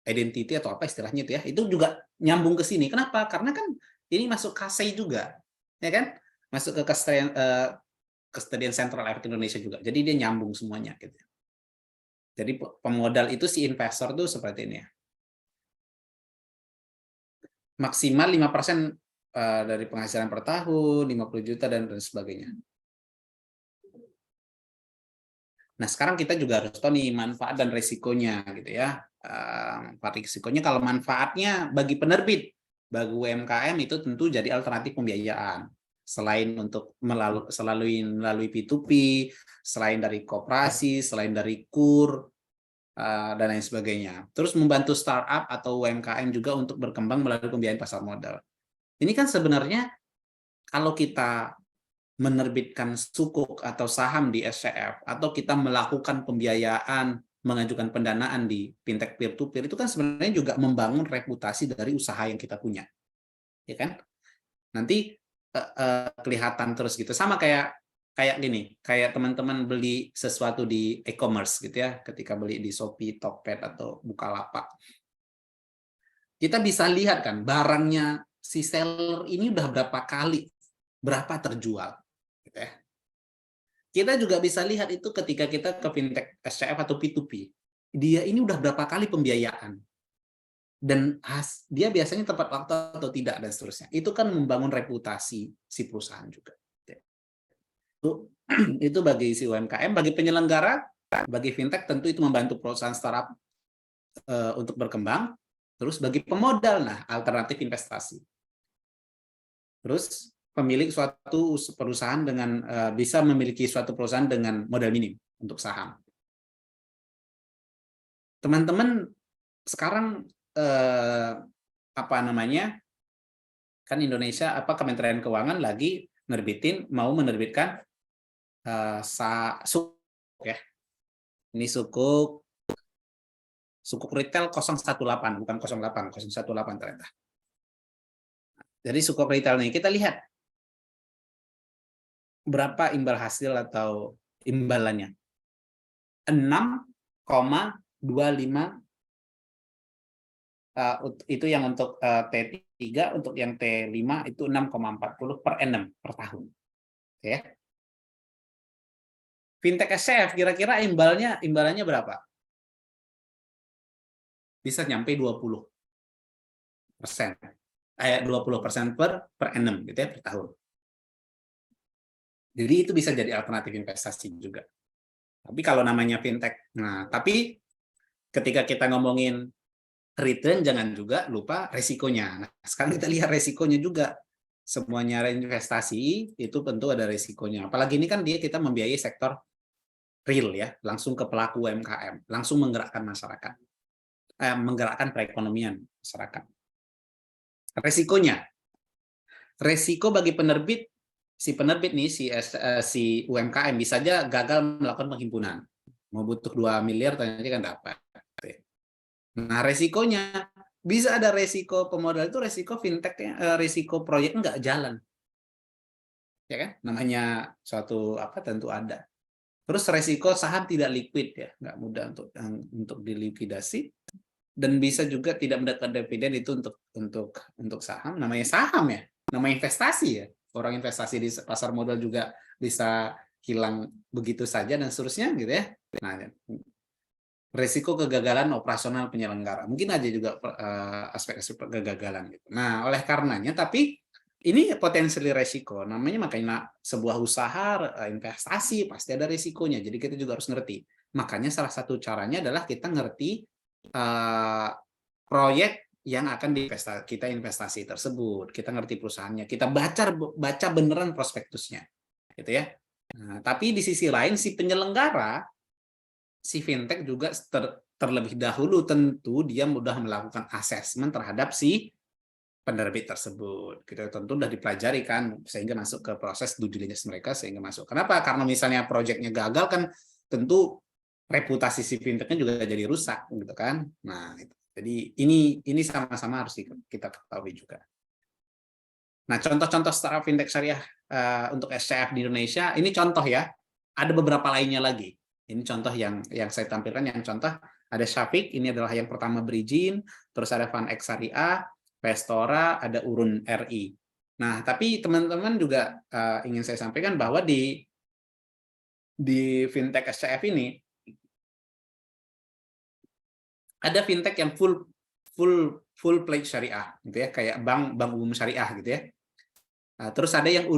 Identity atau apa istilahnya itu ya, itu juga nyambung ke sini. Kenapa? Karena kan ini masuk KSEI juga, ya kan? Masuk ke Custodian Central Air Indonesia juga. Jadi dia nyambung semuanya gitu. Jadi pemodal itu si investor tuh seperti ini ya. Maksimal 5% dari penghasilan per tahun, 50 juta dan sebagainya. Nah, sekarang kita juga harus tahu nih manfaat dan resikonya gitu ya. Manfaat risikonya, kalau manfaatnya bagi penerbit, bagi UMKM itu tentu jadi alternatif pembiayaan. Selain untuk melalui P2P, selain dari koperasi, selain dari KUR, dan lain sebagainya. Terus membantu startup atau UMKM juga untuk berkembang melalui pembiayaan pasar modal. Ini kan sebenarnya kalau kita menerbitkan sukuk atau saham di SCF, atau kita melakukan pembiayaan, mengajukan pendanaan di fintech peer-to-peer, itu kan sebenarnya juga membangun reputasi dari usaha yang kita punya. Ya kan? Nanti kelihatan terus gitu. Sama kayak gini, kayak teman-teman beli sesuatu di e-commerce gitu ya, ketika beli di Shopee, Tokped, atau Bukalapak. Kita bisa lihat kan, barangnya si seller ini udah berapa terjual. Gitu ya. Kita juga bisa lihat itu ketika kita ke fintech SCF atau P2P. Dia ini udah berapa kali pembiayaan. Dan dia biasanya tepat waktu atau tidak, dan seterusnya. Itu kan membangun reputasi si perusahaan juga. Itu bagi si UMKM, bagi penyelenggara, bagi fintech tentu itu membantu perusahaan startup untuk berkembang. Terus bagi pemodal, nah alternatif investasi. Terus pemilik suatu perusahaan dengan bisa memiliki suatu perusahaan dengan modal minim untuk saham. Teman-teman sekarang kan Indonesia Kementerian Keuangan lagi mau menerbitkan sukuk ya. Ini sukuk retail 018, bukan 08, 018 ternyata. Jadi sukuk retail nih, kita lihat berapa imbal hasil atau imbalannya. 6,25 itu yang untuk T3, untuk yang T5 itu 6,40 per annum per tahun. Ya. Fintech SCF kira-kira imbalannya berapa? Bisa nyampe 20%. 20% per annum gitu ya, per tahun. Jadi itu bisa jadi alternatif investasi juga. Tapi kalau namanya fintech, nah tapi ketika kita ngomongin return jangan juga lupa resikonya. Nah, sekarang kita lihat resikonya juga. Semuanya investasi itu tentu ada resikonya. Apalagi ini kan kita membiayai sektor real ya, langsung ke pelaku UMKM, langsung menggerakkan masyarakat, menggerakkan perekonomian masyarakat. Resiko bagi penerbit, si penerbit nih, si UMKM bisa aja gagal melakukan penghimpunan. Mau butuh 2 miliar ternyata kan dapat. Nah, resikonya bisa ada resiko pemodal itu resiko fintech, resiko proyek nggak jalan. Ya kan? Namanya suatu apa tentu ada. Terus resiko saham tidak liquid ya, nggak mudah untuk dilikuidasi, dan bisa juga tidak mendapatkan dividen itu untuk saham. Namanya saham ya, namanya investasi ya. Orang investasi di pasar modal juga bisa hilang begitu saja dan seterusnya gitu ya. Nah, resiko kegagalan operasional penyelenggara mungkin aja juga aspek-aspek kegagalan gitu. Nah, oleh karenanya tapi ini potensi resiko, namanya makanya sebuah usaha investasi pasti ada risikonya. Jadi kita juga harus ngerti. Makanya salah satu caranya adalah kita ngerti proyek yang akan kita investasi tersebut. Kita ngerti perusahaannya. Kita baca beneran prospektusnya, gitu ya. Nah, tapi di sisi lain si penyelenggara, si fintech juga terlebih dahulu tentu dia mudah melakukan asesmen terhadap si penerbit tersebut. Kita tentu sudah dipelajari kan sehingga masuk ke proses due diligence mereka sehingga masuk. Kenapa? Karena misalnya proyeknya gagal kan tentu reputasi si fintechnya juga jadi rusak gitu kan. Nah, itu. Jadi ini sama-sama harus kita ketahui juga. Nah, contoh-contoh startup fintech syariah untuk SCF di Indonesia ini contoh ya. Ada beberapa lainnya lagi. Ini contoh yang saya tampilkan, yang contoh ada Syafiq, ini adalah yang pertama berizin, terus ada FunX Syariah, Vestora, ada Urun RI. Nah, tapi teman-teman juga ingin saya sampaikan bahwa di fintech SCF ini ada fintech yang full play syariah, gitu ya, kayak bank umum syariah, gitu ya. Nah, terus ada yang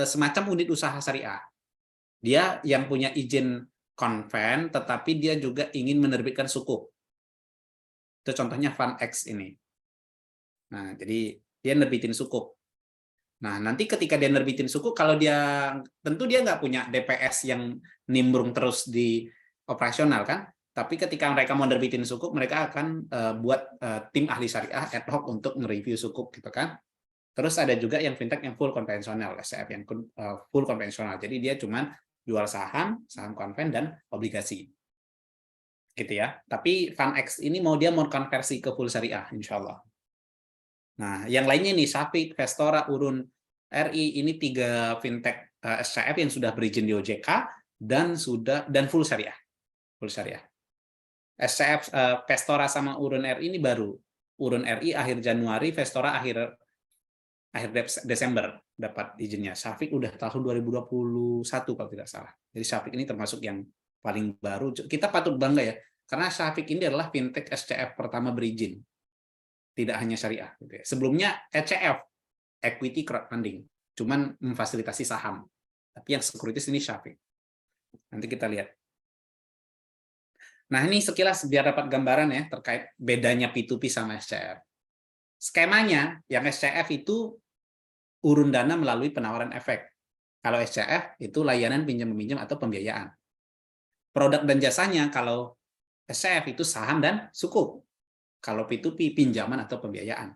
semacam unit usaha syariah. Dia yang punya izin konven, tetapi dia juga ingin menerbitkan sukuk. Itu contohnya FunX ini. Nah, jadi dia nerbitin sukuk. Nah, nanti ketika dia nerbitin sukuk, kalau tentu dia nggak punya DPS yang nimbrung terus di operasional kan, tapi ketika mereka mau nerbitin sukuk, mereka akan buat tim ahli syariah ad hoc untuk nge-review sukuk gitu kan. Terus ada juga yang fintech yang full konvensional, SCF yang full konvensional. Jadi dia cuma jual saham konven dan obligasi. Gitu ya. Tapi FunX ini dia mau konversi ke full syariah insya Allah. Nah, yang lainnya nih Syafiq, Vestora, Urun RI, ini 3 fintech SCF yang sudah berizin di OJK dan full syariah. Full syariah. SCF Vestora sama Urun RI ini baru. Urun RI akhir Januari, Vestora akhir Desember dapat izinnya. Syafiq udah tahun 2021 kalau tidak salah. Jadi Syafiq ini termasuk yang paling baru. Kita patut bangga ya, karena Syafiq ini adalah fintech SCF pertama berizin. Tidak hanya syariah. Gitu ya. Sebelumnya ECF, equity crowdfunding, cuman memfasilitasi saham. Tapi yang sekuritis ini Syafiq. Nanti kita lihat. Nah, ini sekilas biar dapat gambaran ya terkait bedanya P2P sama SCF. Skemanya, yang SCF itu urun dana melalui penawaran efek. Kalau SCF itu layanan pinjam-meminjam atau pembiayaan. Produk dan jasanya kalau SCF itu saham dan sukuk. Kalau P2P pinjaman atau pembiayaan.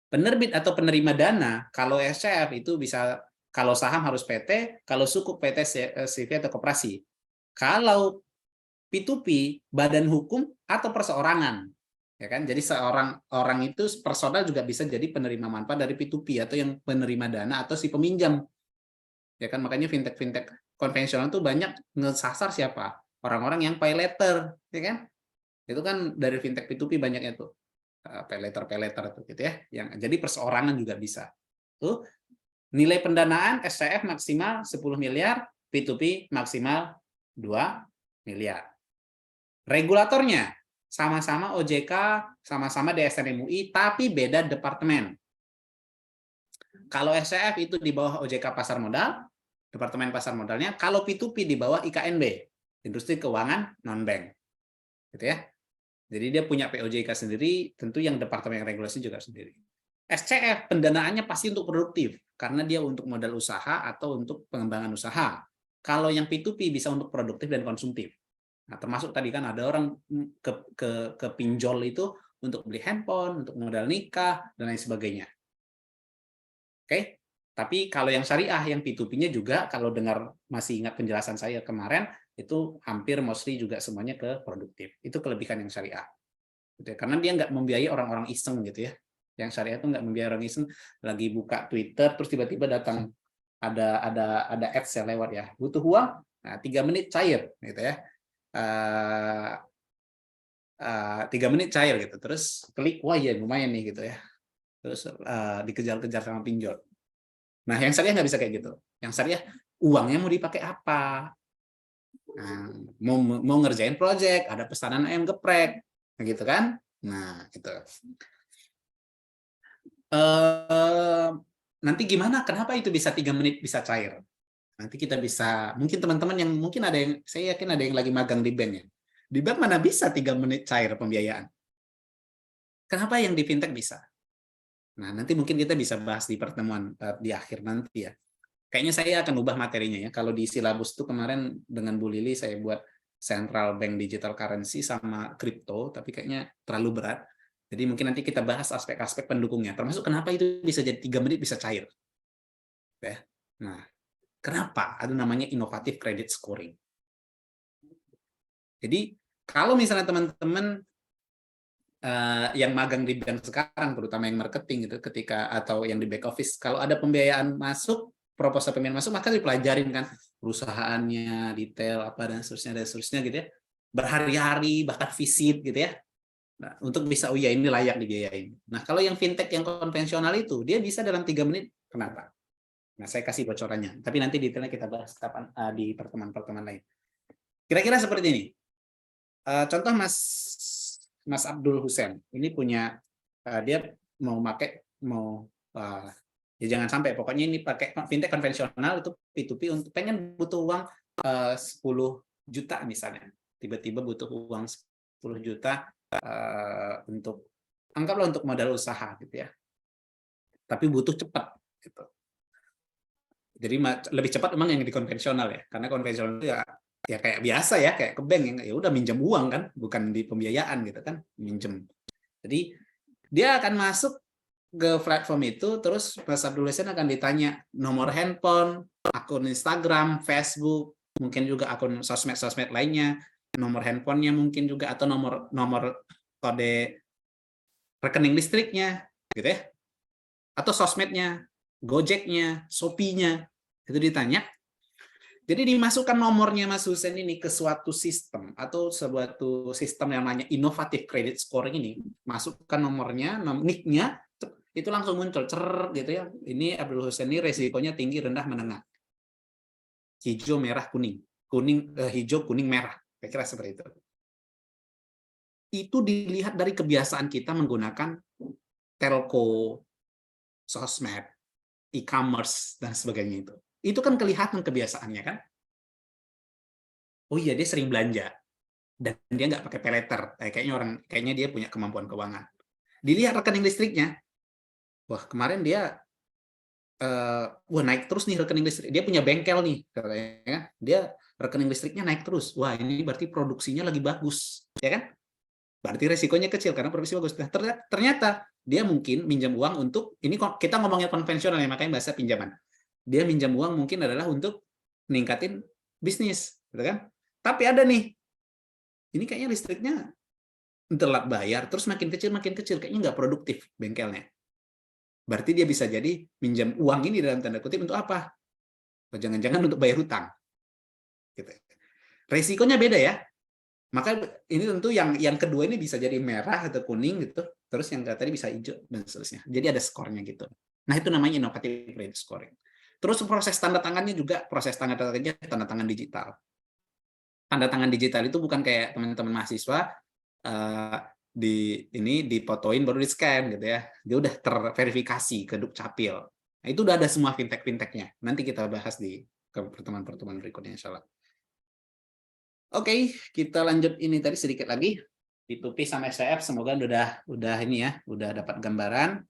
Penerbit atau penerima dana kalau SCF itu bisa, kalau saham harus PT, kalau sukuk PT, CV atau koperasi. Kalau P2P, badan hukum atau perseorangan. Ya kan? Jadi seorang orang itu personal juga bisa jadi penerima manfaat dari P2P atau yang penerima dana atau si peminjam. Ya kan, makanya fintech konvensional tuh banyak ngesasar siapa? Orang-orang yang pay letter, ya kan? Itu kan dari fintech P2P banyaknya tuh. Pay letter tuh gitu ya. Yang jadi perseorangan juga bisa. Tuh nilai pendanaan SCF maksimal 10 miliar, P2P maksimal 2 miliar. Regulatornya sama-sama OJK, sama-sama DSN MUI, tapi beda departemen. Kalau SCF itu di bawah OJK Pasar Modal, Departemen Pasar Modalnya. Kalau P2P di bawah IKNB, Industri Keuangan Non-Bank. Gitu ya. Jadi dia punya POJK sendiri, tentu yang Departemen Regulasi juga sendiri. SCF pendanaannya pasti untuk produktif, karena dia untuk modal usaha atau untuk pengembangan usaha. Kalau yang P2P bisa untuk produktif dan konsumtif. Nah, termasuk tadi kan ada orang ke pinjol itu untuk beli handphone, untuk modal nikah, dan lain sebagainya. Oke, tapi kalau yang syariah, yang P2P-nya juga, kalau dengar masih ingat penjelasan saya kemarin, itu hampir mostly juga semuanya ke produktif. Itu kelebihan yang syariah. Gitu ya. Karena dia nggak membiayai orang-orang iseng gitu ya. Yang syariah itu nggak membiayai orang iseng, lagi buka Twitter, terus tiba-tiba datang ada ads yang lewat ya, butuh uang, nah 3 menit cair gitu ya. 3 menit cair gitu, terus klik, wah ya lumayan nih gitu ya. Terus dikejar-kejar sama pinjol. Nah, yang syariah nggak bisa kayak gitu. Yang syariah, uangnya mau dipakai apa? Nah, mau ngerjain project, ada pesanan ayam geprek, gitu kan? Nah, gitu. Nanti gimana? Kenapa itu bisa 3 menit bisa cair? Nanti kita bisa, mungkin teman-teman yang mungkin ada yang, saya yakin ada yang lagi magang di bank ya. Di bank mana bisa 3 menit cair pembiayaan? Kenapa yang di fintech bisa? Nah, nanti mungkin kita bisa bahas di pertemuan di akhir nanti ya. Kayaknya saya akan ubah materinya ya. Kalau di silabus itu kemarin dengan Bu Lili saya buat central bank digital currency sama kripto, tapi kayaknya terlalu berat. Jadi mungkin nanti kita bahas aspek-aspek pendukungnya, termasuk kenapa itu bisa jadi 3 menit bisa cair. Ya. Nah, kenapa? Ada namanya inovatif credit scoring. Jadi kalau misalnya teman-teman yang magang di bank sekarang, terutama yang marketing gitu, ketika atau yang di back office, kalau ada pembiayaan masuk, proposal pembiayaan masuk, maka dipelajarin kan perusahaannya, detail apa dan seterusnya gitu ya, berhari-hari bahkan visit gitu ya, nah, untuk bisa oh ya ini layak dibiayain. Nah kalau yang fintech yang konvensional itu dia bisa dalam 3 menit, kenapa? Nah saya kasih bocorannya, tapi nanti detailnya kita bahas kapan di pertemuan-pertemuan lain. Kira-kira seperti ini. Contoh Mas Abdul Hussein ini punya dia mau ya jangan sampai pokoknya ini pakai fintech konvensional itu P2P untuk pengen butuh uang 10 juta misalnya, tiba-tiba butuh uang 10 juta untuk anggaplah untuk modal usaha gitu ya, tapi butuh cepat gitu. Jadi lebih cepat memang yang di konvensional ya, karena konvensional itu ya kayak biasa ya, kayak ke bank yang ya udah minjem uang kan, bukan di pembiayaan gitu kan, minjem. Jadi dia akan masuk ke platform itu, terus Mas Abdul Hussein akan ditanya nomor handphone, akun Instagram, Facebook, mungkin juga akun sosmed lainnya, nomor handphonenya mungkin juga, atau nomor kode rekening listriknya, gitu ya, atau sosmednya, Gojeknya, Shopee-nya, itu ditanya. Jadi dimasukkan nomornya Mas Hussein ini ke suatu sistem atau suatu sistem yang namanya inovatif credit scoring ini, masukkan nomornya, nick-nya, itu langsung muncul cer gitu ya. Ini Abdul Hussein ini resikonya tinggi, rendah, menengah. Hijau, merah, kuning. Hijau, kuning, merah. Kira-kira seperti itu. Itu dilihat dari kebiasaan kita menggunakan telco, sosmed, e-commerce dan sebagainya itu. Itu kan kelihatan kebiasaannya kan. Oh iya dia sering belanja dan dia nggak pakai pay letter. Kayaknya dia punya kemampuan keuangan. Dilihat rekening listriknya. Wah, kemarin dia wah naik terus nih rekening listrik. Dia punya bengkel nih katanya. Dia rekening listriknya naik terus. Wah, ini berarti produksinya lagi bagus, ya kan? Berarti resikonya kecil karena produksi bagus. Nah, ternyata dia mungkin minjam uang untuk ini kita ngomongnya konvensional ya, makanya bahasa pinjaman. Dia minjam uang mungkin adalah untuk meningkatin bisnis, gitu kan? Tapi ada nih ini kayaknya listriknya telat bayar, terus makin kecil, kayaknya nggak produktif bengkelnya. Berarti dia bisa jadi minjam uang ini dalam tanda kutip untuk apa? Jangan-jangan untuk bayar hutang. Gitu. Resikonya beda ya. Maka ini tentu yang kedua ini bisa jadi merah atau kuning gitu. Terus yang tadi bisa hijau dan seterusnya. Jadi ada skornya gitu. Nah, itu namanya inovatif credit scoring. Terus proses tanda tangannya juga proses tanda tangan digital. Tanda tangan digital itu bukan kayak teman-teman mahasiswa dipotoin baru di scan gitu ya. Dia udah terverifikasi ke Dukcapil. Nah, itu udah ada semua fintech-nya. Nanti kita bahas di pertemuan-pertemuan berikutnya insya Allah. Oke, kita lanjut ini tadi sedikit lagi. P2P sama SCF semoga udah ini ya, udah dapat gambaran.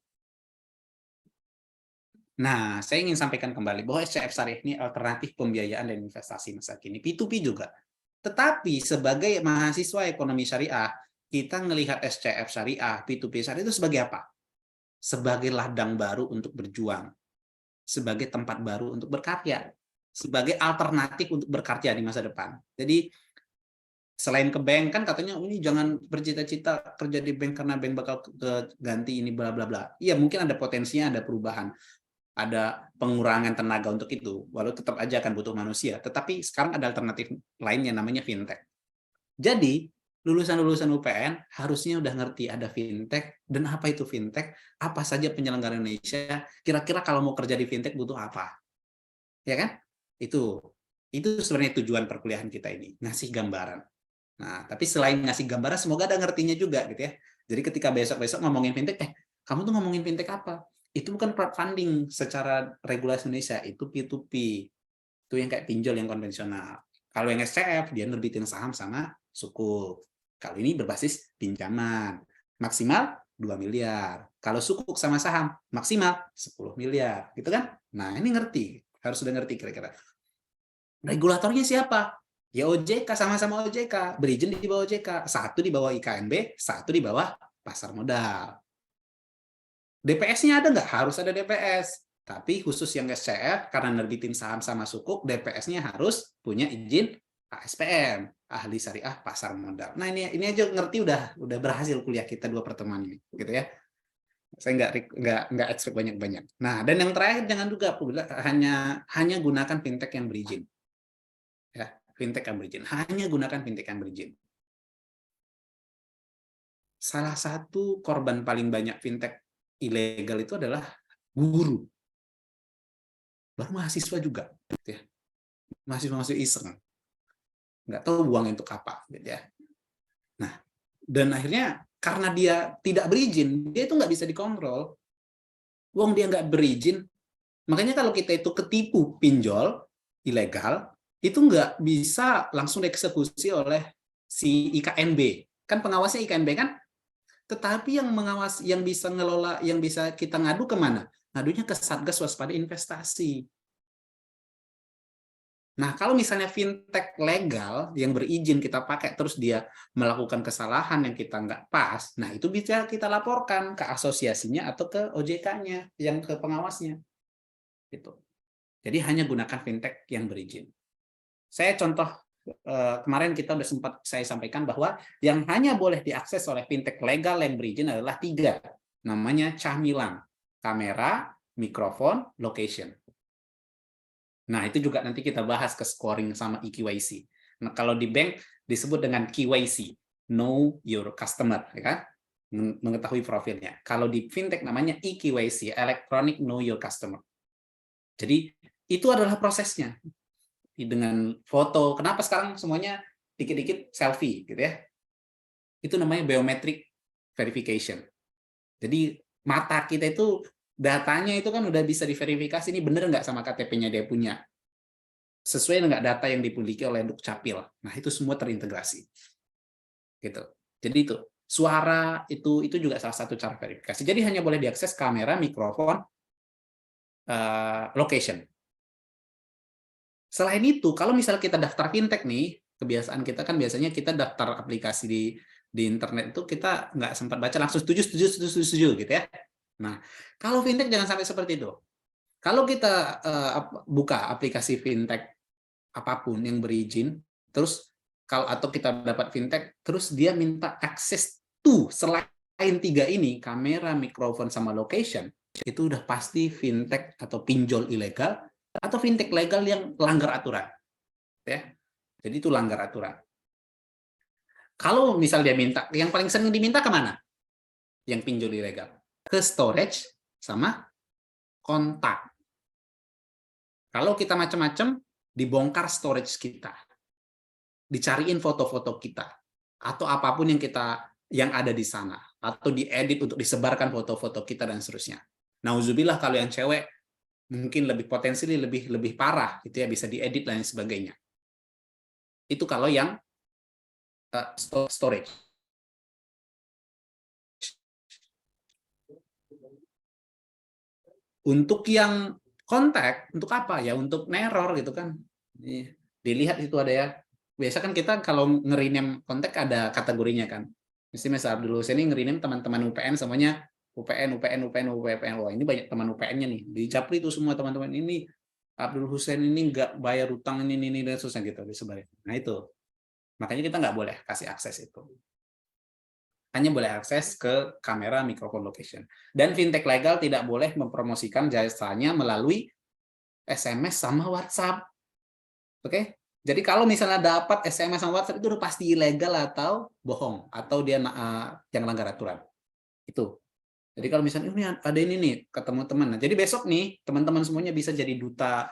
Nah, saya ingin sampaikan kembali bahwa SCF Syariah ini alternatif pembiayaan dan investasi masa kini. P2P juga. Tetapi sebagai mahasiswa ekonomi syariah, kita melihat SCF Syariah, P2P Syariah itu sebagai apa? Sebagai ladang baru untuk berjuang. Sebagai tempat baru untuk berkarya. Sebagai alternatif untuk berkarya di masa depan. Jadi, selain ke bank kan katanya ini jangan bercita-cita kerja di bank karena bank bakal ganti ini bla bla bla. Iya, mungkin ada potensinya, ada perubahan, ada pengurangan tenaga untuk itu, walau tetap aja akan butuh manusia. Tetapi sekarang ada alternatif lain yang namanya fintech. Jadi lulusan-lulusan UPN harusnya udah ngerti ada fintech dan apa itu fintech, apa saja penyelenggara Indonesia. Kira-kira kalau mau kerja di fintech butuh apa, ya kan? Itu sebenarnya tujuan perkuliahan kita ini, ngasih gambaran. Nah, tapi selain ngasih gambaran, semoga ada ngertinya juga gitu ya. Jadi ketika besok-besok ngomongin fintech, kamu tuh ngomongin fintech apa? Itu bukan crowdfunding secara regulasi Indonesia, itu P2P. Itu yang kayak pinjol yang konvensional. Kalau yang SCF, dia nerbitin saham sama sukuk. Kalau ini berbasis pinjaman. Maksimal 2 miliar. Kalau sukuk sama saham, maksimal 10 miliar. Gitu kan? Nah, ini ngerti. Harus sudah ngerti kira-kira. Regulatornya siapa? Ya OJK, sama-sama OJK, berizin di bawah OJK, satu di bawah IKNB, satu di bawah pasar modal. DPS-nya ada nggak? Harus ada DPS. Tapi khusus yang SCF, karena nerbitin saham sama sukuk, DPS-nya harus punya izin ASPM, ahli syariah pasar modal. Nah ini aja ngerti udah berhasil kuliah kita 2 pertemuan ini, gitu ya. Saya nggak expect banyak-banyak. Nah dan yang terakhir jangan juga hanya gunakan fintech yang berizin. Ya, fintech yang berizin. Hanya gunakan fintech yang berizin. Salah satu korban paling banyak fintech ilegal itu adalah guru. Baru mahasiswa juga. Gitu ya. Mahasiswa iseng. Nggak tahu buang untuk apa. Gitu ya. Nah, dan akhirnya karena dia tidak berizin, dia itu nggak bisa dikontrol. Wong dia nggak berizin. Makanya kalau kita itu ketipu pinjol ilegal, itu nggak bisa langsung dieksekusi oleh si IKNB. Kan pengawasnya IKNB kan? Tetapi yang mengawas, yang bisa ngelola, yang bisa kita ngadu kemana? Ngadunya ke Satgas Waspada Investasi. Nah, kalau misalnya fintech legal yang berizin kita pakai, terus dia melakukan kesalahan yang kita nggak pas, nah itu bisa kita laporkan ke asosiasinya atau ke OJK-nya, yang ke pengawasnya. Gitu. Jadi hanya gunakan fintech yang berizin. Saya contoh kemarin kita udah sempat saya sampaikan bahwa yang hanya boleh diakses oleh fintech legal yang berizin adalah 3. Namanya camilan, kamera, mikrofon, location. Nah, itu juga nanti kita bahas ke scoring sama EQYC. Nah, kalau di bank disebut dengan KYC, know your customer, ya kan? Mengetahui profilnya. Kalau di fintech namanya EQYC, electronic know your customer. Jadi itu adalah prosesnya. Dengan foto, kenapa sekarang semuanya dikit-dikit selfie gitu ya? Itu namanya biometric verification. Jadi mata kita itu datanya itu kan udah bisa diverifikasi ini bener nggak sama KTP-nya dia punya, sesuai nggak data yang dimiliki oleh Dukcapil. Nah itu semua terintegrasi, gitu. Jadi itu suara itu juga salah satu cara verifikasi. Jadi hanya boleh diakses kamera, mikrofon, location. Selain itu, kalau misalnya kita daftar fintech nih, kebiasaan kita kan biasanya kita daftar aplikasi di internet itu kita nggak sempat baca langsung setuju gitu ya. Nah, kalau fintech jangan sampai seperti itu. Kalau kita buka aplikasi fintech apapun yang berizin, terus kalau atau kita dapat fintech, terus dia minta akses to selain 3 ini, kamera, mikrofon, sama location, itu udah pasti fintech atau pinjol ilegal atau fintech legal yang langgar aturan. Ya. Jadi itu langgar aturan. Kalau misal dia minta, yang paling sering diminta kemana? Yang pinjol ilegal. Ke storage sama kontak. Kalau kita macam-macam, dibongkar storage kita. Dicariin foto-foto kita. Atau apapun yang ada di sana. Atau diedit untuk disebarkan foto-foto kita dan seterusnya. Nauzubillah kalau yang cewek mungkin lebih potensi lebih parah gitu ya, bisa diedit dan sebagainya. Itu kalau yang storage. Untuk yang kontak, untuk apa ya? Untuk neror gitu kan. Dilihat itu ada ya. Biasa kan kita kalau nge-rename kontak ada kategorinya kan. Misal Abdul Husain ini nge-rename teman-teman UPN semuanya UPN. Wah, ini banyak teman UPN-nya nih. Di Japri itu semua teman-teman ini Abdul Husain ini nggak bayar utang ini dan susah gitu disebarin. Nah itu. Makanya kita nggak boleh kasih akses itu. Hanya boleh akses ke kamera, mikrofon, location. Dan fintech legal tidak boleh mempromosikan jasanya melalui SMS sama WhatsApp. Oke? Jadi kalau misalnya dapat SMS sama WhatsApp itu udah pasti ilegal atau bohong atau dia yang langgar aturan. Itu. Jadi kalau misalnya ini ada ini nih ketemu teman. Nah, jadi besok nih teman-teman semuanya bisa jadi duta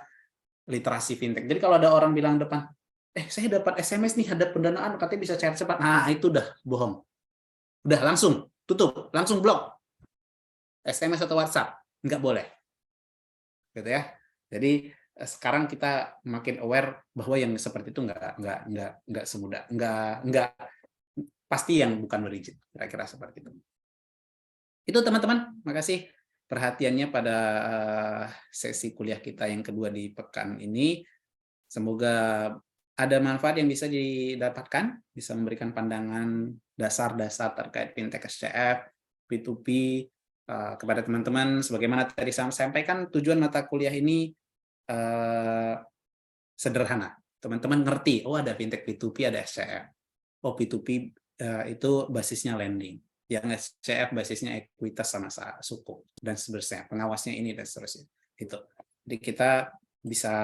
literasi fintech. Jadi kalau ada orang bilang depan, saya dapat SMS nih ada pendanaan katanya bisa cair cepat. Nah, itu udah bohong. Udah langsung tutup, langsung blok. SMS atau WhatsApp nggak boleh, gitu ya. Jadi sekarang kita makin aware bahwa yang seperti itu nggak semudah, nggak pasti yang bukan legit, kira-kira seperti itu. Itu teman-teman, makasih perhatiannya pada sesi kuliah kita yang kedua di pekan ini. Semoga ada manfaat yang bisa didapatkan, bisa memberikan pandangan dasar-dasar terkait fintech SCF, P2P, kepada teman-teman. Sebagaimana tadi saya sampaikan, tujuan mata kuliah ini sederhana. Teman-teman ngerti, oh ada fintech P2P, ada SCF. Oh P2P itu basisnya lending. Yang SCF basisnya ekuitas sama suku, dan seterusnya. Pengawasnya ini, dan seterusnya. Itu. Jadi kita bisa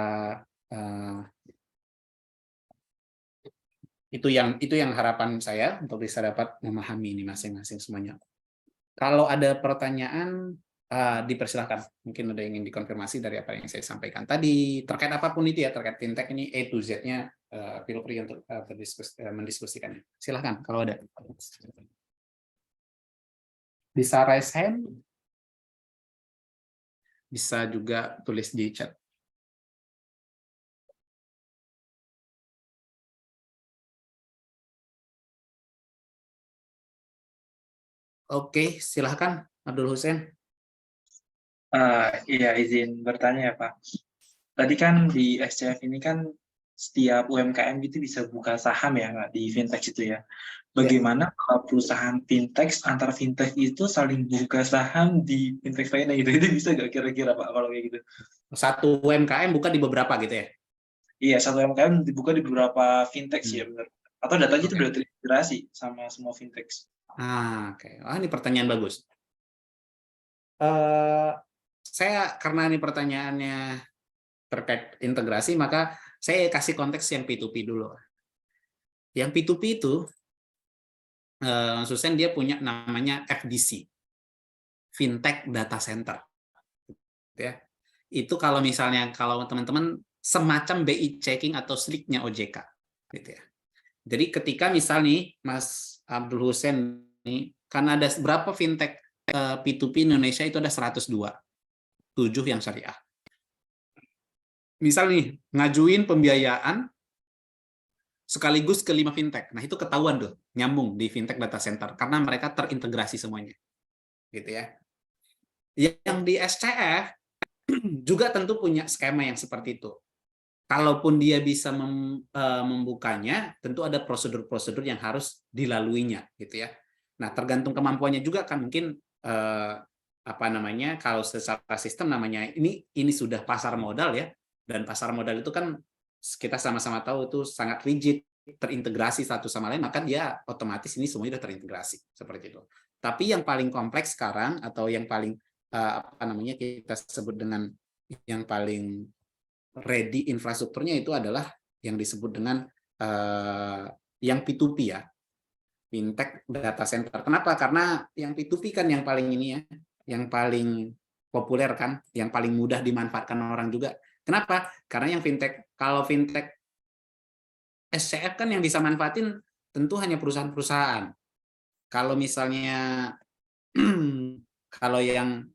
itu yang harapan saya untuk bisa dapat memahami ini masing-masing semuanya. Kalau ada pertanyaan dipersilahkan, mungkin ada yang ingin dikonfirmasi dari apa yang saya sampaikan tadi terkait apapun itu ya, terkait fintech ini A to Z-nya, feel free untuk mendiskusikannya. Silahkan kalau ada. Bisa raise hand, bisa juga tulis di chat. Oke, silahkan Abdul Husain. Iya, izin bertanya ya Pak. Tadi kan di SCF ini kan setiap UMKM itu bisa buka saham ya Pak, di fintech itu ya. Bagaimana kalau perusahaan fintech antar fintech itu saling buka saham di fintech lainnya gitu? Itu bisa nggak kira-kira Pak kalau kayak gitu? Satu UMKM buka di beberapa gitu ya? Iya, satu UMKM dibuka di beberapa fintech sih ya benar. Atau datanya itu udah terintegrasi sama semua fintech. Oke. Ini pertanyaan bagus. Saya karena ini pertanyaannya terkait integrasi, maka saya kasih konteks yang P2P dulu. Yang P2P itu, Susan dia punya namanya FDC, Fintech Data Center. Ya. Itu kalau misalnya kalau teman-teman semacam BI checking atau SLIC-nya OJK. Gitu ya. Jadi ketika misal nih Mas Abdul Husain nih, karena ada berapa fintech P2P Indonesia itu ada 102, 7 yang syariah. Misal nih, ngajuin pembiayaan sekaligus ke 5 fintech. Nah, itu ketahuan tuh, nyambung di fintech data center karena mereka terintegrasi semuanya. Gitu ya. Yang di SCF juga tentu punya skema yang seperti itu. Kalaupun dia bisa membukanya, tentu ada prosedur-prosedur yang harus dilaluinya, gitu ya. Nah, tergantung kemampuannya juga kan mungkin kalau secara sistem namanya ini sudah pasar modal ya, dan pasar modal itu kan kita sama-sama tahu itu sangat rigid terintegrasi satu sama lain, maka dia otomatis ini semuanya sudah terintegrasi seperti itu. Tapi yang paling kompleks sekarang atau yang paling apa namanya kita sebut dengan yang paling ready infrastrukturnya itu adalah yang disebut dengan yang P2P ya, fintech data center. Kenapa? Karena yang P2P kan yang paling ini ya, yang paling populer kan, yang paling mudah dimanfaatkan orang juga. Kenapa? Karena yang fintech, kalau fintech SCF kan yang bisa manfaatin tentu hanya perusahaan-perusahaan. Kalau misalnya kalau yang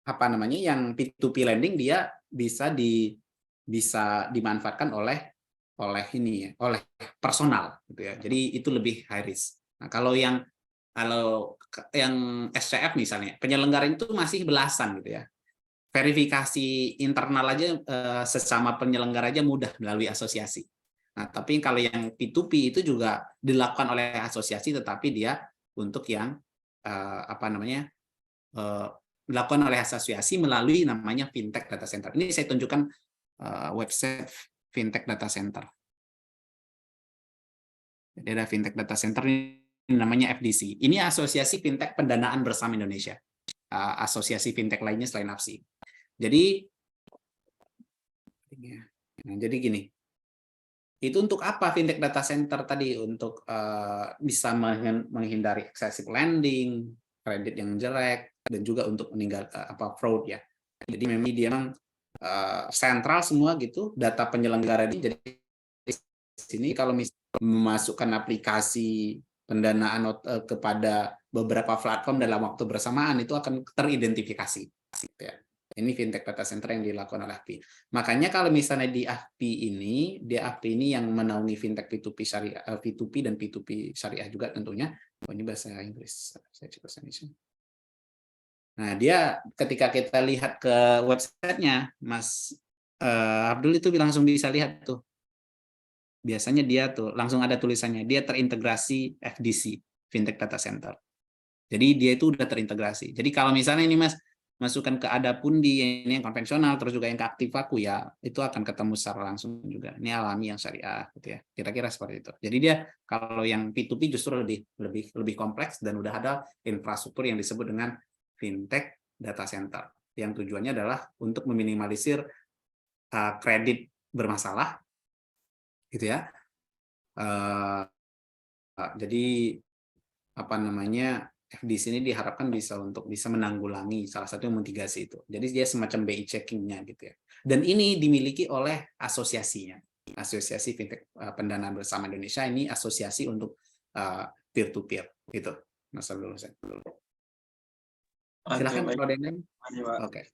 apa namanya yang P2P lending dia bisa dimanfaatkan oleh ini ya, oleh personal gitu ya. Jadi itu lebih high risk. Nah, kalau yang SCF misalnya, penyelenggara itu masih belasan gitu ya. Verifikasi internal aja sesama penyelenggara aja mudah melalui asosiasi. Nah, tapi kalau yang P2P itu juga dilakukan oleh asosiasi, tetapi dia untuk yang apa namanya dilakukan oleh asosiasi melalui namanya fintech data center. Ini saya tunjukkan website fintech data center. Jadi ada fintech data center ini namanya FDC. Ini asosiasi fintech pendanaan bersama Indonesia. Asosiasi fintech lainnya selain APSI. Jadi gini, itu untuk apa fintech data center tadi? Untuk bisa menghindari excessive lending, kredit yang jelek, dan juga untuk fraud ya. Jadi memang dia sentral semua gitu, data penyelenggara ini. Jadi di sini kalau misalnya memasukkan aplikasi pendanaan kepada beberapa platform dalam waktu bersamaan itu akan teridentifikasi. Ya. Ini fintech data center yang dilakukan oleh AFPI. Makanya kalau misalnya di AFPI ini yang menaungi fintech P2P syariah, P2P dan P2P syariah juga tentunya. Oh, ini bahasa Inggris. Saya coba Indonesia. Nah, dia ketika kita lihat ke websitenya, Mas Abdul itu langsung bisa lihat tuh. Biasanya dia tuh langsung ada tulisannya, dia terintegrasi FDC, fintech data center. Jadi dia itu udah terintegrasi. Jadi kalau misalnya ini Mas masukkan ke Adapundi ini yang konvensional terus juga yang ke Aktivaku ya itu akan ketemu secara langsung juga. Ini alami yang syariah gitu ya. Kira-kira seperti itu. Jadi dia kalau yang P2P justru lebih kompleks dan udah ada infrastruktur yang disebut dengan fintech data center yang tujuannya adalah untuk meminimalisir kredit bermasalah gitu ya. Jadi apa namanya FDC ini diharapkan bisa menanggulangi salah satu mitigasi itu. Jadi dia semacam BI checking-nya gitu ya. Dan ini dimiliki oleh asosiasinya. Asosiasi Fintech Pendanaan Bersama Indonesia ini asosiasi untuk peer to peer gitu. Mas Abdul. Silakan kalau ada yang lain. Oke.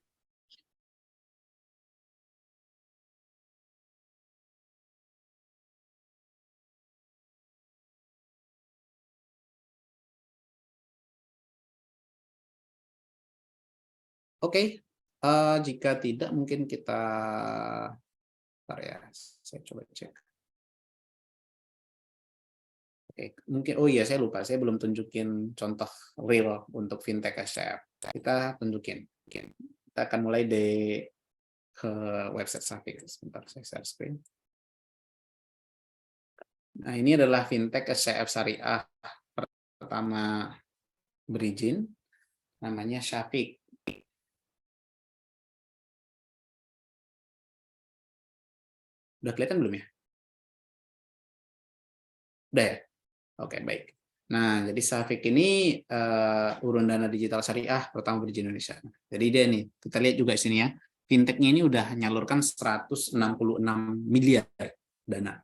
Oke, jika tidak mungkin kita, ya, saya coba cek. Oke, mungkin iya saya lupa, saya belum tunjukin contoh real untuk fintech SCF. Kita tunjukin, kita akan mulai dari website Safik. Sebentar, saya share screen. Nah, ini adalah fintech SCF syariah pertama berizin, namanya Syafiq. Udah kelihatan belum ya? Udah ya? Oke, baik. Nah, jadi Syafiq ini urun dana digital syariah pertama berizin Indonesia. Jadi dia nih, kita lihat juga di sini ya, fintech-nya ini udah nyalurkan 166 miliar dana.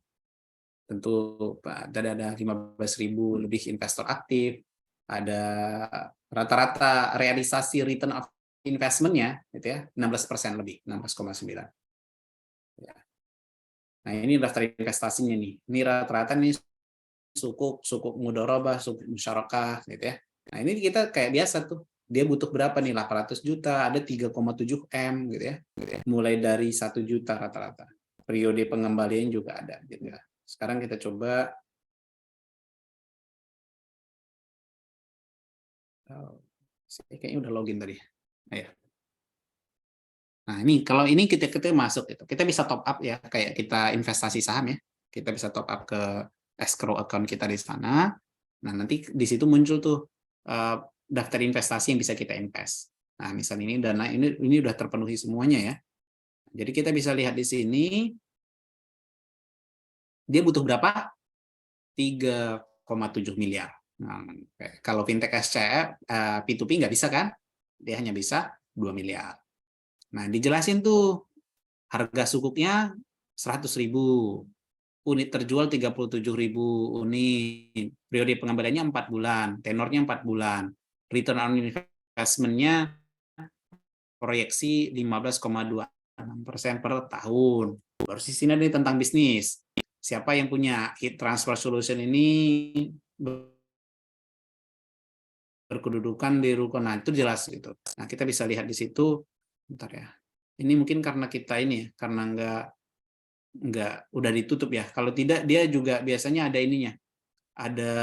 Tentu ada 15.000 lebih investor aktif, ada rata-rata realisasi return of investment-nya gitu ya, 16% lebih, 16,9. Ya. Nah, ini daftar investasinya nih. Ini rata-rata nih sukuk mudharabah, sukuk musyarakah gitu ya. Nah, ini kita kayak biasa tuh. Dia butuh berapa nih? 800 juta, ada 3,7 M gitu ya. Mulai dari 1 juta rata-rata. Periode pengembalian juga ada gitu ya. Sekarang kita coba saya kayaknya udah login tadi. Ya. Nah, ini kalau ini kita masuk gitu. Kita bisa top up ya, kayak kita investasi saham ya. Kita bisa top up ke escrow account kita di sana. Nah, nanti di situ muncul tuh daftar investasi yang bisa kita invest. Nah, misalnya ini dana ini udah terpenuhi semuanya ya. Jadi kita bisa lihat di sini dia butuh berapa? 3,7 miliar. Nah, kalau fintech SCF P2P nggak bisa kan? Dia hanya bisa 2 miliar. Nah, dijelasin tuh harga sukuknya 100.000, unit terjual 37.000 unit, periode pengembaliannya 4 bulan, tenornya 4 bulan, return on investment-nya proyeksi 15,26% per tahun. Baru di sini ada tentang bisnis. Siapa yang punya e-transfer solution ini berkedudukan di rukun, nah itu jelas gitu. Nah kita bisa lihat di situ, bentar ya. Ini mungkin karena kita ini ya, karena nggak udah ditutup ya. Kalau tidak dia juga biasanya ada ininya, ada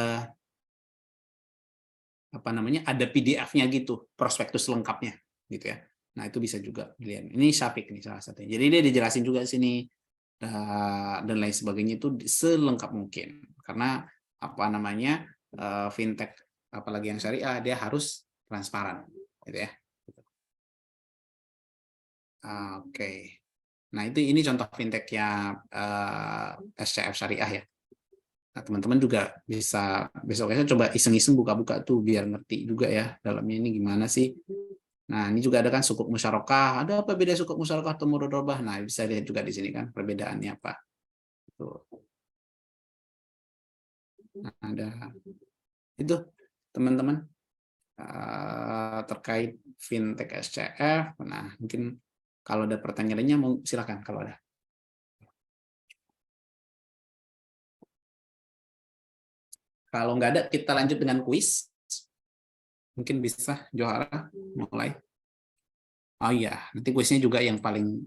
apa namanya, ada PDF-nya gitu, prospektus lengkapnya gitu ya. Nah itu bisa juga dilihat. Ini Syafiq nih salah satunya. Jadi dia dijelasin juga di sini dan lain sebagainya itu selengkap mungkin. Karena apa namanya fintech apalagi yang syariah dia harus transparan gitu ya. Oke. Nah, ini contoh fintech-nya SCF syariah ya. Nah, teman-teman juga bisa besok-besok coba iseng-iseng buka-buka tuh biar ngerti juga ya dalamnya ini gimana sih. Nah, ini juga ada kan sukuk musyarakah. Ada apa beda sukuk musyarakah atau mudharabah? Nah, bisa lihat juga di sini kan perbedaannya apa. Tuh. Nah, ada itu teman-teman terkait fintech SCF. Nah, mungkin kalau ada pertanyaannya silakan kalau ada. Kalau nggak ada, kita lanjut dengan kuis. Mungkin bisa Johara mulai. Oh iya, nanti kuisnya juga yang paling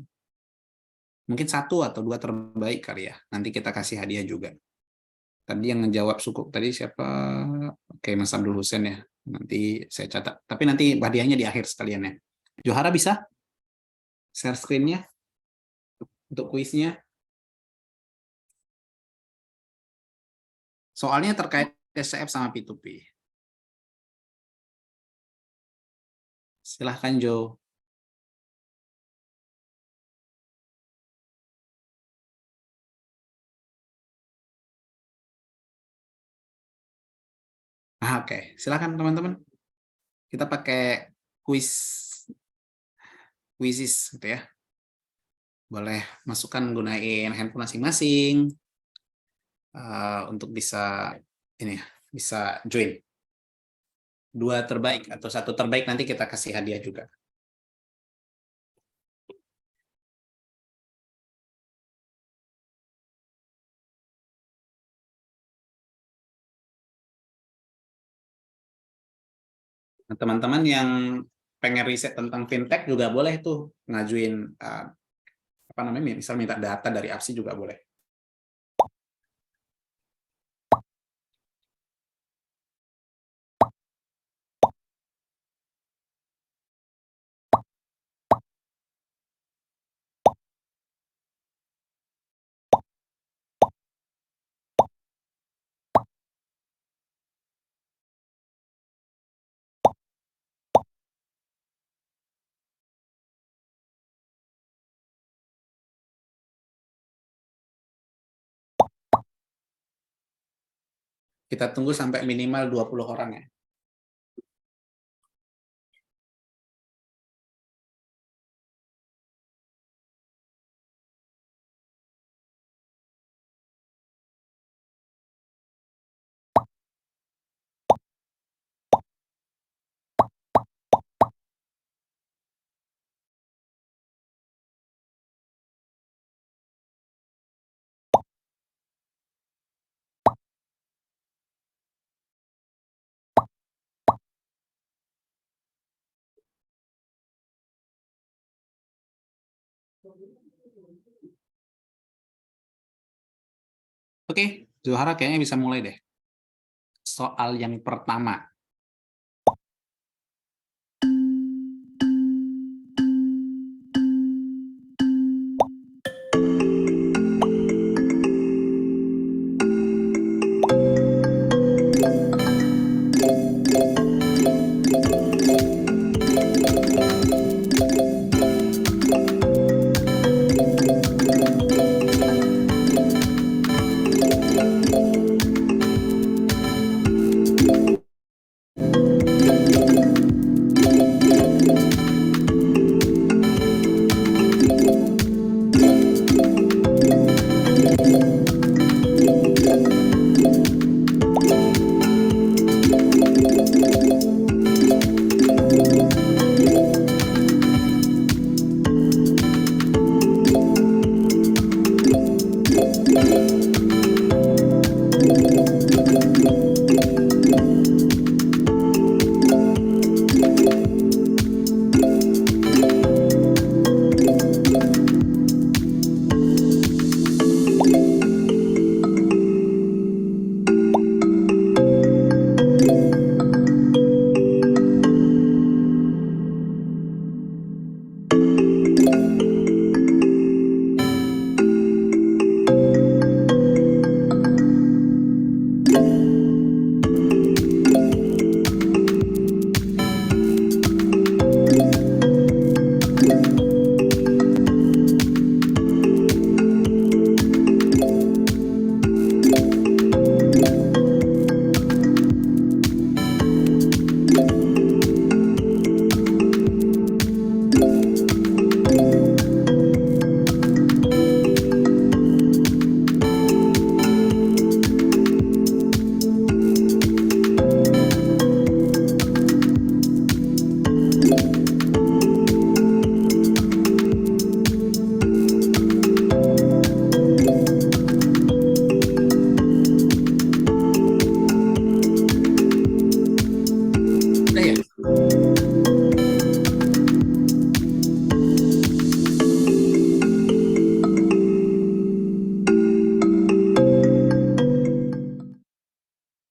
mungkin 1 atau 2 terbaik kali ya. Nanti kita kasih hadiah juga. Tadi yang ngejawab sukuk tadi siapa? Oke, Mas Abdul Husain ya. Nanti saya catat. Tapi nanti hadiahnya di akhir sekalian ya. Johara bisa share screen-nya untuk kuisnya. Soalnya terkait SCF sama P2P. Silahkan Jo. Oke. Silahkan teman-teman. Kita pakai kuis Quizzes gitu ya. Boleh masukkan gunain handphone masing-masing untuk bisa ini ya, bisa join. 2 terbaik atau 1 terbaik nanti kita kasih hadiah juga. Nah, teman-teman yang pengen riset tentang fintech juga boleh tuh ngajuin apa namanya, misal minta data dari APSI juga boleh. Kita tunggu sampai minimal 20 orang ya. Oke, Zuhara kayaknya bisa mulai deh. Soal yang pertama. Udah ya?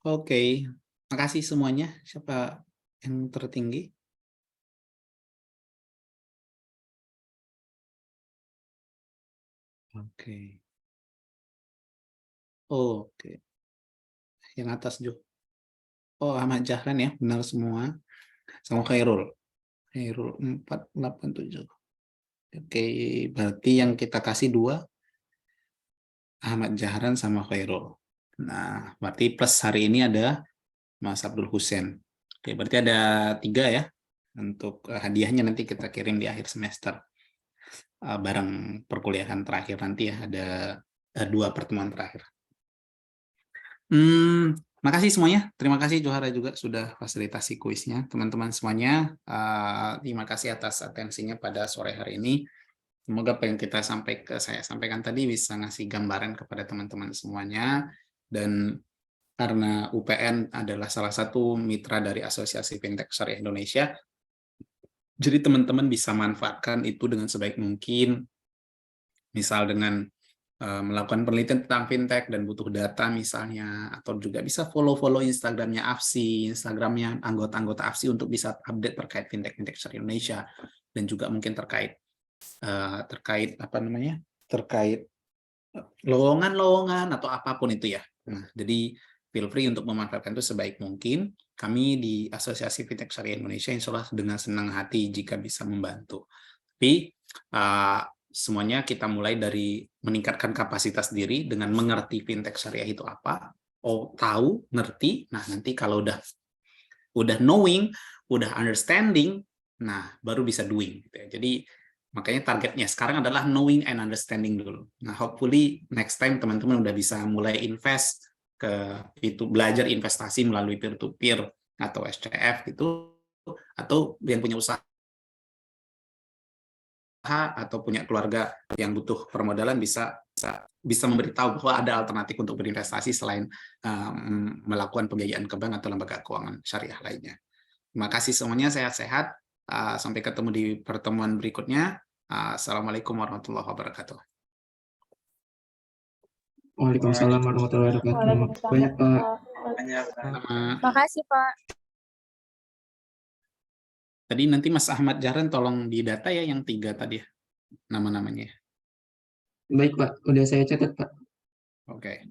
Oke, makasih semuanya. Siapa yang tertinggi? Oke. Oke, yang atas Jo. Oh, Ahmad Jahran ya, benar semua. Sama Khairul. Khairul 487. Oke, berarti yang kita kasih 2, Ahmad Jahran sama Khairul. Nah, berarti plus hari ini ada Mas Abdul Hussein. Oke, berarti ada 3 ya. Untuk hadiahnya nanti kita kirim di akhir semester. Bareng perkuliahan terakhir nanti ya, ada 2 pertemuan terakhir. Makasih semuanya. Terima kasih Johara juga sudah fasilitasi kuisnya. Teman-teman semuanya, terima kasih atas atensinya pada sore hari ini. Semoga apa yang saya sampaikan tadi bisa ngasih gambaran kepada teman-teman semuanya. Dan karena UPN adalah salah satu mitra dari Asosiasi Fintech Syariah Indonesia, jadi teman-teman bisa manfaatkan itu dengan sebaik mungkin. Misal dengan melakukan penelitian tentang fintech dan butuh data misalnya, atau juga bisa follow Instagramnya AFSI, Instagramnya anggota-anggota AFSI untuk bisa update terkait fintech Syariah Indonesia, dan juga mungkin terkait lowongan atau apapun itu ya. Nah, jadi feel free untuk memanfaatkan itu sebaik mungkin. Kami di Asosiasi Fintech Syariah Indonesia insya Allah dengan senang hati jika bisa membantu. Tapi semuanya kita mulai dari meningkatkan kapasitas diri dengan mengerti fintech syariah itu apa. Tahu, ngerti. Nah, nanti kalau udah knowing, udah understanding, nah baru bisa doing gitu ya. Jadi makanya targetnya sekarang adalah knowing and understanding dulu. Nah, hopefully next time teman-teman udah bisa mulai invest ke itu, belajar investasi melalui peer to peer atau SCF gitu, atau yang punya usaha atau punya keluarga yang butuh permodalan bisa memberitahu bahwa ada alternatif untuk berinvestasi selain melakukan pembiayaan ke bank atau lembaga keuangan syariah lainnya. Terima kasih semuanya, sehat-sehat. Sampai ketemu di pertemuan berikutnya. Assalamualaikum warahmatullahi wabarakatuh. Waalaikumsalam warahmatullahi wabarakatuh. Banyak Pak. Makasih Pak. Tadi nanti Mas Ahmad Jahran tolong didata ya yang 3 tadi ya, nama-namanya. Baik Pak, udah saya catat Pak. Oke.